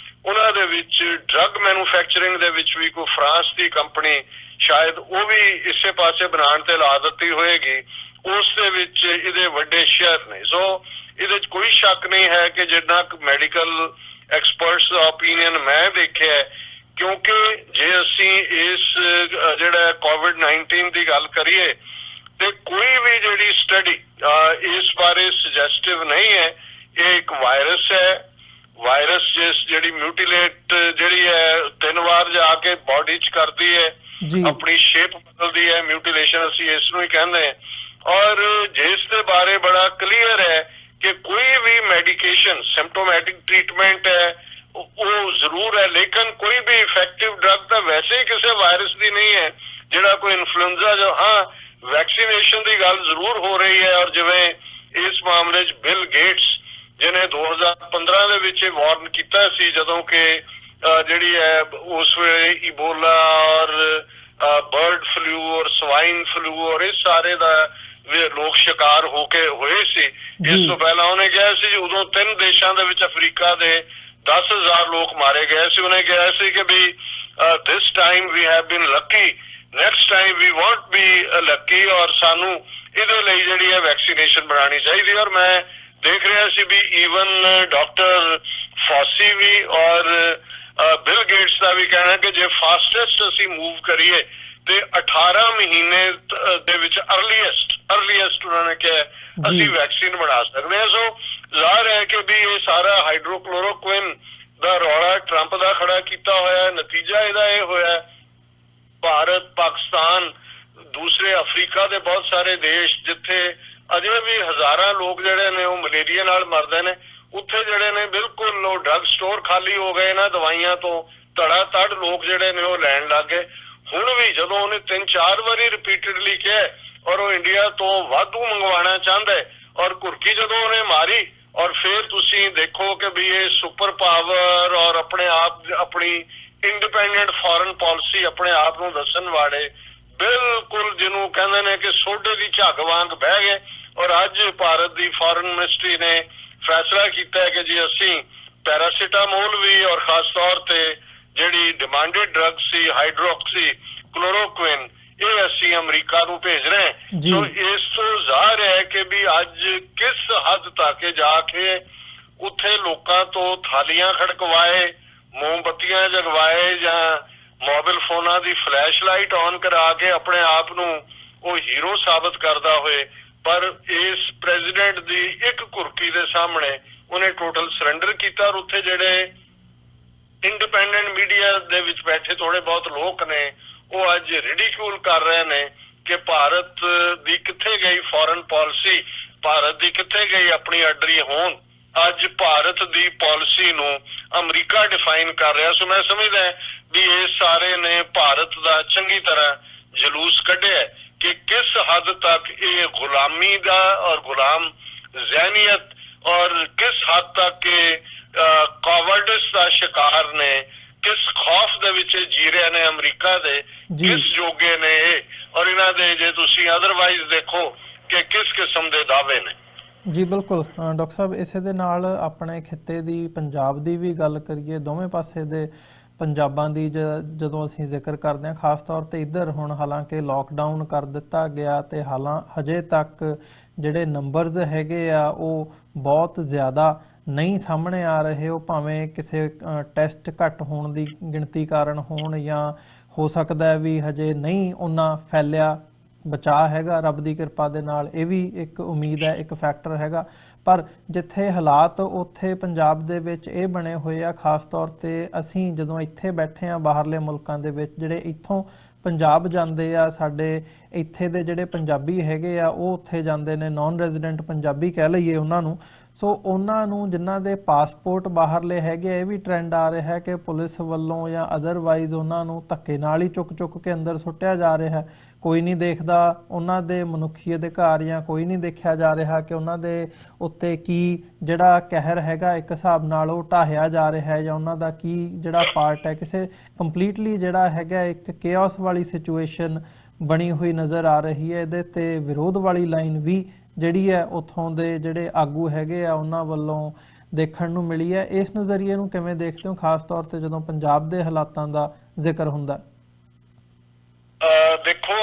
ਉਹਨਾਂ ਦੇ ਵਿੱਚ ਡਰੱਗ ਮੈਨੂਫੈਕਚਰਿੰਗ ਦੇ ਵਿੱਚ ਵੀ ਕੋਈ ਫਰਾਂਸ ਦੀ ਕੰਪਨੀ ਸ਼ਾਇਦ ਉਹ ਵੀ ਇਸੇ ਪਾਸੇ ਬਣਾਉਣ ਤੇ ਲਾ ਦਿੱਤੀ ਹੋਏਗੀ, ਉਸ ਦੇ ਵਿੱਚ ਇਹਦੇ ਵੱਡੇ ਸ਼ੇਅਰ ਨੇ। ਸੋ ਇਹਦੇ 'ਚ ਕੋਈ ਸ਼ੱਕ ਨਹੀਂ ਹੈ ਕਿ ਜਿੰਨਾ ਕੁ ਮੈਡੀਕਲ ਐਕਸਪਰਟਸ ਦਾ ਓਪੀਨੀਅਨ ਮੈਂ ਦੇਖਿਆ, ਕਿਉਂਕਿ ਜੇ ਅਸੀਂ ਇਸ ਜਿਹੜਾ ਕੋਵਿਡ-19 ਦੀ ਗੱਲ ਕਰੀਏ ਤੇ ਕੋਈ ਵੀ ਜਿਹੜੀ ਸਟੱਡੀ ਇਸ ਬਾਰੇ ਸੁਜੈਸਟਿਵ ਨਹੀਂ ਹੈ। ਇਹ ਇੱਕ ਵਾਇਰਸ ਹੈ, ਵਾਇਰਸ ਜਿਹੜੀ ਮਿਊਟੀਲੇਟ ਜਿਹੜੀ ਹੈ 3 ਵਾਰ ਜਾ ਕੇ ਬਾਡੀ 'ਚ ਕਰਦੀ ਹੈ, ਆਪਣੀ ਸ਼ੇਪ ਬਦਲਦੀ ਹੈ, ਮਿਊਟੀਲੇਸ਼ਨ ਅਸੀਂ ਇਸ ਨੂੰ ਹੀ ਕਹਿੰਦੇ ਹਾਂ। ਔਰ ਜਿਸ ਦੇ ਬਾਰੇ ਬੜਾ ਕਲੀਅਰ ਹੈ ਕਿ ਕੋਈ ਵੀ ਮੈਡੀਕੇਸ਼ਨ ਸਿੰਪਟੋਮੈਟਿਕ ਟ੍ਰੀਟਮੈਂਟ ਹੈ ਉਹ ਜ਼ਰੂਰ ਹੈ, ਲੇਕਿਨ ਕੋਈ ਵੀ ਇਫੈਕਟਿਵ ਡਰੱਗ ਤਾਂ ਵੈਸੇ ਹੀ ਕਿਸੇ ਵਾਇਰਸ ਦੀ ਨਹੀਂ ਹੈ ਜਿਹੜਾ ਕੋਈ ਇਨਫਲੂਐਂਜ਼ਾ। ਜੋ ਹਾਂ ਵੈਕਸੀਨੇਸ਼ਨ ਦੀ ਗੱਲ ਜ਼ਰੂਰ ਹੋ ਰਹੀ ਹੈ, ਔਰ ਜਿਵੇਂ ਇਸ ਮਾਮਲੇ 'ਚ ਬਿਲ ਗੇਟਸ ਜਿਹਨੇ 2015 ਦੇ ਵਿੱਚ ਇਹ ਵਾਰਨ ਕੀਤਾ ਸੀ ਜਦੋਂ ਕਿ ਜਿਹੜੀ ਹੈ ਉਸ ਵੇਲੇ ਇਬੋਲਾ ਔਰ ਬਰਡ ਫਲੂ ਔਰ ਸਵਾਈਨ ਫਲੂ ਔਰ ਇਸ ਸਾਰੇ ਦਾ ਲੋਕ ਸ਼ਿਕਾਰ ਹੋ ਕੇ ਹੋਏ ਸੀ। ਇਸ ਤੋਂ ਪਹਿਲਾਂ ਉਹਨੇ ਕਿਹਾ ਸੀ ਉਦੋਂ 3 ਦੇਸ਼ਾਂ ਦੇ ਵਿੱਚ ਅਫਰੀਕਾ ਦੇ 10,000 ਲੋਕ ਮਾਰੇ ਗਏ ਸੀ। ਉਹਨੇ ਕਿਹਾ ਸੀ ਕਿ ਵੀ this time we have been lucky, next time we won't be lucky, ਔਰ ਸਾਨੂੰ ਇਹਦੇ ਲਈ ਜਿਹੜੀ ਹੈ ਵੈਕਸੀਨੇਸ਼ਨ ਬਣਾਉਣੀ ਚਾਹੀਦੀ। ਔਰ ਮੈਂ ਦੇਖ ਰਿਹਾ ਸੀ ਵੀ ਈਵਨ ਡਾਕਟਰ ਫੌਸੀ ਵੀ ਔਰ ਬਿਲ ਗੇਟਸ ਦਾ ਵੀ ਕਹਿਣਾ ਕਿ ਜੇ ਫਾਸਟੈਸਟ ਅਸੀਂ ਮੂਵ ਕਰੀਏ ਤੇ 18 ਮਹੀਨੇ ਦੇ ਵਿੱਚ ਅਰਲੀਐਸਟ ਉਹਨਾਂ ਨੇ ਕਿਹਾ ਅਸੀਂ ਵੈਕਸੀਨ ਬਣਾ ਸਕਦੇ ਹਾਂ। ਸੋ ਜ਼ਾਹਰ ਹੈ ਕਿ ਵੀ ਇਹ ਸਾਰਾ ਹਾਈਡਰੋਕਲੋਰੋਕੁਇਨ ਦਾ ਰੌਲਾ ਟਰੰਪ ਦਾ ਖੜਾ ਕੀਤਾ ਹੋਇਆ। ਨਤੀਜਾ ਇਹਦਾ ਇਹ ਹੋਇਆ ਭਾਰਤ, ਪਾਕਿਸਤਾਨ, ਦੂਸਰੇ ਅਫਰੀਕਾ ਦੇ ਬਹੁਤ ਸਾਰੇ ਦੇਸ਼ ਜਿੱਥੇ ਅਜੇ ਵੀ ਹਜ਼ਾਰਾਂ ਲੋਕ ਜਿਹੜੇ ਨੇ ਉਹ ਮਲੇਰੀਆ ਨਾਲ ਮਰਦੇ ਨੇ, ਉੱਥੇ ਜਿਹੜੇ ਨੇ ਬਿਲਕੁਲ ਉਹ ਡਰੱਗ ਸਟੋਰ ਖਾਲੀ ਹੋ ਗਏ ਨਾ ਦਵਾਈਆਂ ਤੋਂ, ਧੜਾ ਧੜ ਲੋਕ ਜਿਹੜੇ ਨੇ ਉਹ ਲੈਣ ਲੱਗ ਗਏ। ਹੁਣ ਵੀ ਜਦੋਂ ਉਹਨੇ 3-4 ਵਾਰੀ ਰਿਪੀਟਡਲੀ ਕਿਹਾ ਔਰ ਉਹ ਇੰਡੀਆ ਤੋਂ ਵਾਧੂ ਮੰਗਵਾਉਣਾ ਚਾਹੁੰਦਾ ਹੈ, ਔਰ ਘੁਰਕੀ ਜਦੋਂ ਉਹਨੇ ਮਾਰੀ ਔਰ ਫਿਰ ਤੁਸੀਂ ਦੇਖੋ ਕਿ ਵੀ ਇਹ ਸੁਪਰ ਪਾਵਰ ਔਰ ਆਪਣੇ ਆਪ ਆਪਣੀ ਇੰਡੀਪੈਂਡੈਂਟ ਫੋਰਨ ਪਾਲਿਸੀ ਆਪਣੇ ਆਪ ਨੂੰ ਦੱਸਣ ਵਾਲੇ ਬਿਲਕੁਲ ਜਿਹਨੂੰ ਕਹਿੰਦੇ ਨੇ ਕਿ ਸੋਡੇ ਦੀ ਝੱਗ ਵਾਂਗ ਬਹਿ ਗਏ। ਔਰ ਅੱਜ ਭਾਰਤ ਦੀ ਫੋਰਨ ਮਿਨਿਸਟਰੀ ਨੇ ਫੈਸਲਾ ਕੀਤਾ ਹੈ ਕਿ ਜੀ ਅਸੀਂ ਪੈਰਾਸੀਟਾਮੋਲ ਵੀ ਔਰ ਖਾਸ ਤੌਰ ਤੇ ਜਿਹੜੀ ਡਿਮਾਂਡਡ ਡਰੱਗ ਸੀ ਹਾਈਡਰੋਕਸੀ ਕਲੋਰੋਕੁਇਨ ਇਹ ਅਸੀਂ ਅਮਰੀਕਾ ਨੂੰ ਭੇਜ ਰਹੇ ਹਾਂ। ਸੋ ਇਸ ਤੋਂ ਜ਼ਾਹਰ ਹੈ ਕਿ ਵੀ ਅੱਜ ਕਿਸ ਹੱਦ ਤੱਕ ਜਾ ਕੇ ਉੱਥੇ ਲੋਕਾਂ ਤੋਂ ਥਾਲੀਆਂ ਖੜਕਵਾਏ, ਮੋਮਬੱਤੀਆਂ ਜਗਵਾਏ ਜਾਂ ਮੋਬਾਈਲ ਫੋਨਾਂ ਦੀ ਫਲੈਸ਼ ਲਾਈਟ ਔਨ ਕਰਾ ਕੇ ਆਪਣੇ ਆਪ ਨੂੰ ਉਹ ਹੀਰੋ ਸਾਬਤ ਕਰਦਾ ਹੋਏ, ਪਰ ਇਸ ਪ੍ਰੈਜ਼ੀਡੈਂਟ ਦੀ ਇੱਕ ਕੁਰਕੀ ਦੇ ਸਾਹਮਣੇ ਉਹਨੇ ਟੋਟਲ ਸਰੈਂਡਰ ਕੀਤਾ। ਔਰ ਉੱਥੇ ਜਿਹੜੇ ਇੰਡੀਪੈਂਡੈਂਟ ਮੀਡੀਆ ਦੇ ਵਿੱਚ ਬੈਠੇ ਥੋੜੇ ਬਹੁਤ ਲੋਕ ਨੇ ਉਹ ਅੱਜ ਰਿਡੀਕਿਊਲ ਕਰ ਰਹੇ ਨੇ ਕਿ ਭਾਰਤ ਦੀ ਕਿੱਥੇ ਗਈ ਫੋਰਨ ਪਾਲਿਸੀ, ਭਾਰਤ ਦੀ ਕਿੱਥੇ ਗਈ ਆਪਣੀ ਅਡਰੀ ਹੋਂਦ। ਅੱਜ ਭਾਰਤ ਦੀ ਪਾਲਿਸੀ ਨੂੰ ਅਮਰੀਕਾ ਡਿਫਾਈਨ ਕਰ ਰਿਹਾ। ਸੋ ਮੈਂ ਸਮਝਦਾ ਵੀ ਇਹ ਸਾਰੇ ਨੇ ਭਾਰਤ ਦਾ ਚੰਗੀ ਤਰ੍ਹਾਂ ਜਲੂਸ ਕੱਢਿਆ ਕਿ ਕਿਸ ਹੱਦ ਤੱਕ ਇਹ ਗੁਲਾਮੀ ਦਾ ਔਰ ਗੁਲਾਮ ਜ਼ਹਿਨੀਅਤ ਔਰ ਕਿਸ ਹੱਦ ਤੱਕ ਇਹ ਕਾਵਰਡਿਸ ਦਾ ਸ਼ਿਕਾਰ ਨੇ, ਕਿਸ ਖੌਫ ਦੇ ਵਿੱਚ ਜੀ ਰਹੇ ਨੇ ਅਮਰੀਕਾ ਦੇ, ਕਿਸ ਜੋਗੇ ਨੇ ਇਹ, ਔਰ ਇਹਨਾਂ ਦੇ ਜੇ ਤੁਸੀਂ ਅਦਰਵਾਈਜ਼ ਦੇਖੋ ਕਿ ਕਿਸ ਕਿਸਮ ਦੇ ਦਾਅਵੇ ਨੇ। ਜੀ ਬਿਲਕੁਲ ਡਾਕਟਰ ਸਾਹਿਬ, ਇਸੇ ਦੇ ਨਾਲ ਆਪਣੇ ਖਿੱਤੇ ਦੀ ਪੰਜਾਬ ਦੀ ਵੀ ਗੱਲ ਕਰੀਏ, ਦੋਵੇਂ ਪਾਸੇ ਦੇ ਪੰਜਾਬਾਂ ਦੀ ਜਦੋਂ ਅਸੀਂ ਜ਼ਿਕਰ ਕਰਦੇ ਹਾਂ, ਖਾਸ ਤੌਰ ਤੇ ਇੱਧਰ ਹੁਣ ਹਾਲਾਂਕਿ ਲੋਕਡਾਊਨ ਕਰ ਦਿੱਤਾ ਗਿਆ ਤੇ ਹਜੇ ਤੱਕ ਜਿਹੜੇ ਨੰਬਰਸ ਹੈਗੇ ਆ ਉਹ ਬਹੁਤ ਜ਼ਿਆਦਾ ਨਹੀਂ ਸਾਹਮਣੇ ਆ ਰਹੇ। ਉਹ ਭਾਵੇਂ ਕਿਸੇ ਟੈਸਟ ਘੱਟ ਹੋਣ ਦੀ ਗਿਣਤੀ ਕਾਰਨ ਹੋਣ, ਜਾਂ ਹੋ ਸਕਦਾ ਹੈ ਵੀ ਹਜੇ ਨਹੀਂ ਉਹਨਾਂ ਫੈਲਿਆ, ਬਚਾਅ ਹੈਗਾ ਰੱਬ ਦੀ ਕਿਰਪਾ ਦੇ ਨਾਲ, ਇਹ ਵੀ ਇੱਕ ਉਮੀਦ ਹੈ, ਇੱਕ ਫੈਕਟਰ ਹੈਗਾ। ਪਰ ਜਿੱਥੇ ਹਾਲਾਤ ਉੱਥੇ ਪੰਜਾਬ ਦੇ ਵਿੱਚ ਇਹ ਬਣੇ ਹੋਏ ਆ, ਖਾਸ ਤੌਰ ਤੇ ਅਸੀਂ ਜਦੋਂ ਇੱਥੇ ਬੈਠੇ ਆ ਬਾਹਰਲੇ ਮੁਲਕਾਂ ਦੇ ਵਿੱਚ, ਜਿਹੜੇ ਇੱਥੋਂ ਪੰਜਾਬ ਜਾਂਦੇ ਆ, ਸਾਡੇ ਇੱਥੇ ਦੇ ਜਿਹੜੇ ਪੰਜਾਬੀ ਹੈਗੇ ਆ ਉਹ ਉੱਥੇ ਜਾਂਦੇ ਨੇ, ਨਾਨ ਰੈਜ਼ੀਡੈਂਟ ਪੰਜਾਬੀ ਕਹਿ ਲਈਏ ਉਹਨਾਂ ਨੂੰ। ਸੋ ਉਹਨਾਂ ਨੂੰ ਜਿਨ੍ਹਾਂ ਦੇ ਪਾਸਪੋਰਟ ਬਾਹਰਲੇ ਹੈਗੇ, ਇਹ ਵੀ ਟ੍ਰੈਂਡ ਆ ਰਿਹਾ ਹੈ ਕਿ ਪੁਲਿਸ ਵੱਲੋਂ ਜਾਂ ਅਦਰਵਾਈਜ਼ ਉਹਨਾਂ ਨੂੰ ਧੱਕੇ ਨਾਲ ਹੀ ਚੁੱਕ ਕੇ ਅੰਦਰ ਸੁੱਟਿਆ ਜਾ ਰਿਹਾ। ਕੋਈ ਨਹੀਂ ਦੇਖਦਾ ਉਹਨਾਂ ਦੇ ਮਨੁੱਖੀ ਅਧਿਕਾਰ, ਜਾਂ ਕੋਈ ਨਹੀਂ ਦੇਖਿਆ ਜਾ ਰਿਹਾ ਕਿ ਉਹਨਾਂ ਦੇ ਉੱਤੇ ਕੀ ਜਿਹੜਾ ਕਹਿਰ ਹੈਗਾ ਇੱਕ ਹਿਸਾਬ ਨਾਲ ਉਹ ਢਾਹਿਆ ਜਾ ਰਿਹਾ ਹੈ, ਜਾਂ ਉਹਨਾਂ ਦਾ ਕੀ ਜਿਹੜਾ ਪਾਰਟ ਹੈ। ਕਿਸੇ ਕੰਪਲੀਟਲੀ ਜਿਹੜਾ ਹੈਗਾ ਇੱਕ ਕੇਓਸ ਵਾਲੀ ਸਿਚੁਏਸ਼ਨ ਬਣੀ ਹੋਈ ਨਜ਼ਰ ਆ ਰਹੀ ਹੈ। ਇਹਦੇ ਤੇ ਵਿਰੋਧ ਵਾਲੀ ਲਾਈਨ ਵੀ ਜਿਹੜੀ ਹੈ ਉੱਥੋਂ ਦੇ ਜਿਹੜੇ ਆਗੂ ਹੈਗੇ ਆ ਉਹਨਾਂ ਵੱਲੋਂ ਦੇਖਣ ਨੂੰ ਮਿਲੀ ਹੈ। ਇਸ ਨਜ਼ਰੀਏ ਨੂੰ ਕਿਵੇਂ ਦੇਖਦੇ ਹੋ, ਖਾਸ ਤੌਰ ਤੇ ਜਦੋਂ ਪੰਜਾਬ ਦੇ ਹਾਲਾਤਾਂ ਦਾ ਜ਼ਿਕਰ ਹੁੰਦਾ? ਦੇਖੋ,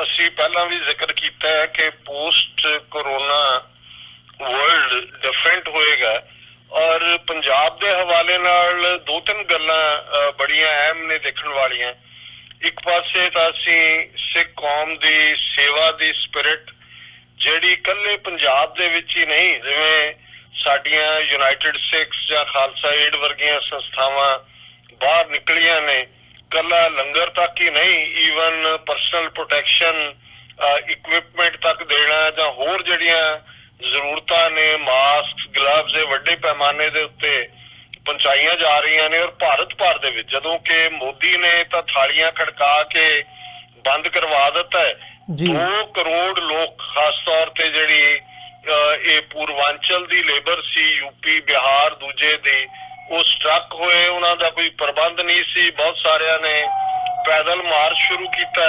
ਅਸੀਂ ਪਹਿਲਾਂ ਵੀ ਜ਼ਿਕਰ ਕੀਤਾ ਹੈ ਕਿ ਪੋਸਟ ਕਰੋਨਾ ਵਰਲਡ ਡਿਫਰੈਂਟ ਹੋਏਗਾ, ਔਰ ਪੰਜਾਬ ਦੇ ਹਵਾਲੇ ਨਾਲ ਦੋ ਤਿੰਨ ਗੱਲਾਂ ਬੜੀਆਂ ਅਹਿਮ ਨੇ ਦੇਖਣ ਵਾਲੀਆਂ। ਇੱਕ ਪਾਸੇ ਤਾਂ ਅਸੀਂ ਸਿੱਖ ਕੌਮ ਦੀ ਸੇਵਾ ਦੀ ਸਪਿਰਿਟ ਜਿਹੜੀ ਇਕੱਲੇ ਪੰਜਾਬ ਦੇ ਵਿੱਚ ਹੀ ਨਹੀਂ, ਜਿਵੇਂ ਸਾਡੀਆਂ ਯੂਨਾਈਟਿਡ ਸਿੱਖਸ ਜਾਂ ਖਾਲਸਾ ਏਡ ਵਰਗੀਆਂ ਸੰਸਥਾਵਾਂ ਬਾਹਰ ਨਿਕਲੀਆਂ ਨੇ, ਕੱਲਾ ਲੰਗਰ ਤੱਕ ਹੀ ਨਹੀਂ, ਈਵਨ ਪਰਸਨਲ ਪ੍ਰੋਟੈਕਸ਼ਨ ਇਕਵਿਪਮੈਂਟ ਤੱਕ ਦੇਣਾ, ਜਾਂ ਹੋਰ ਜਿਹੜੀਆਂ ਜ਼ਰੂਰਤਾਂ ਨੇ, ਮਾਸਕ, ਗਲਵਜ਼, ਇਹ ਵੱਡੇ ਪੈਮਾਨੇ ਦੇ ਉੱਤੇ ਪਹੁੰਚਾਈਆਂ ਜਾ ਰਹੀਆਂ ਨੇ। ਔਰ ਭਾਰਤ ਭਰ ਦੇ ਵਿੱਚ, ਜਦੋਂ ਕਿ ਮੋਦੀ ਨੇ ਤਾਂ ਥਾਲੀਆਂ ਖੜਕਾ ਕੇ ਬੰਦ ਕਰਵਾ ਦਿੱਤਾ ਹੈ, 2 ਕਰੋੜ ਲੋਕ, ਖਾਸ ਤੌਰ ਤੇ ਜਿਹੜੀ ਇਹ ਪੂਰਵਾਂਚਲ ਦੀ ਲੇਬਰ ਸੀ, ਯੂਪੀ, ਬਿਹਾਰ, ਦੂਜੇ ਦੀ, ਉਹ ਸਟਰੱਕ ਹੋਏ। ਉਹਨਾਂ ਦਾ ਕੋਈ ਪ੍ਰਬੰਧ ਨਹੀਂ ਸੀ, ਬਹੁਤ ਸਾਰਿਆਂ ਨੇ ਪੈਦਲ ਮਾਰਚ ਸ਼ੁਰੂ ਕੀਤਾ,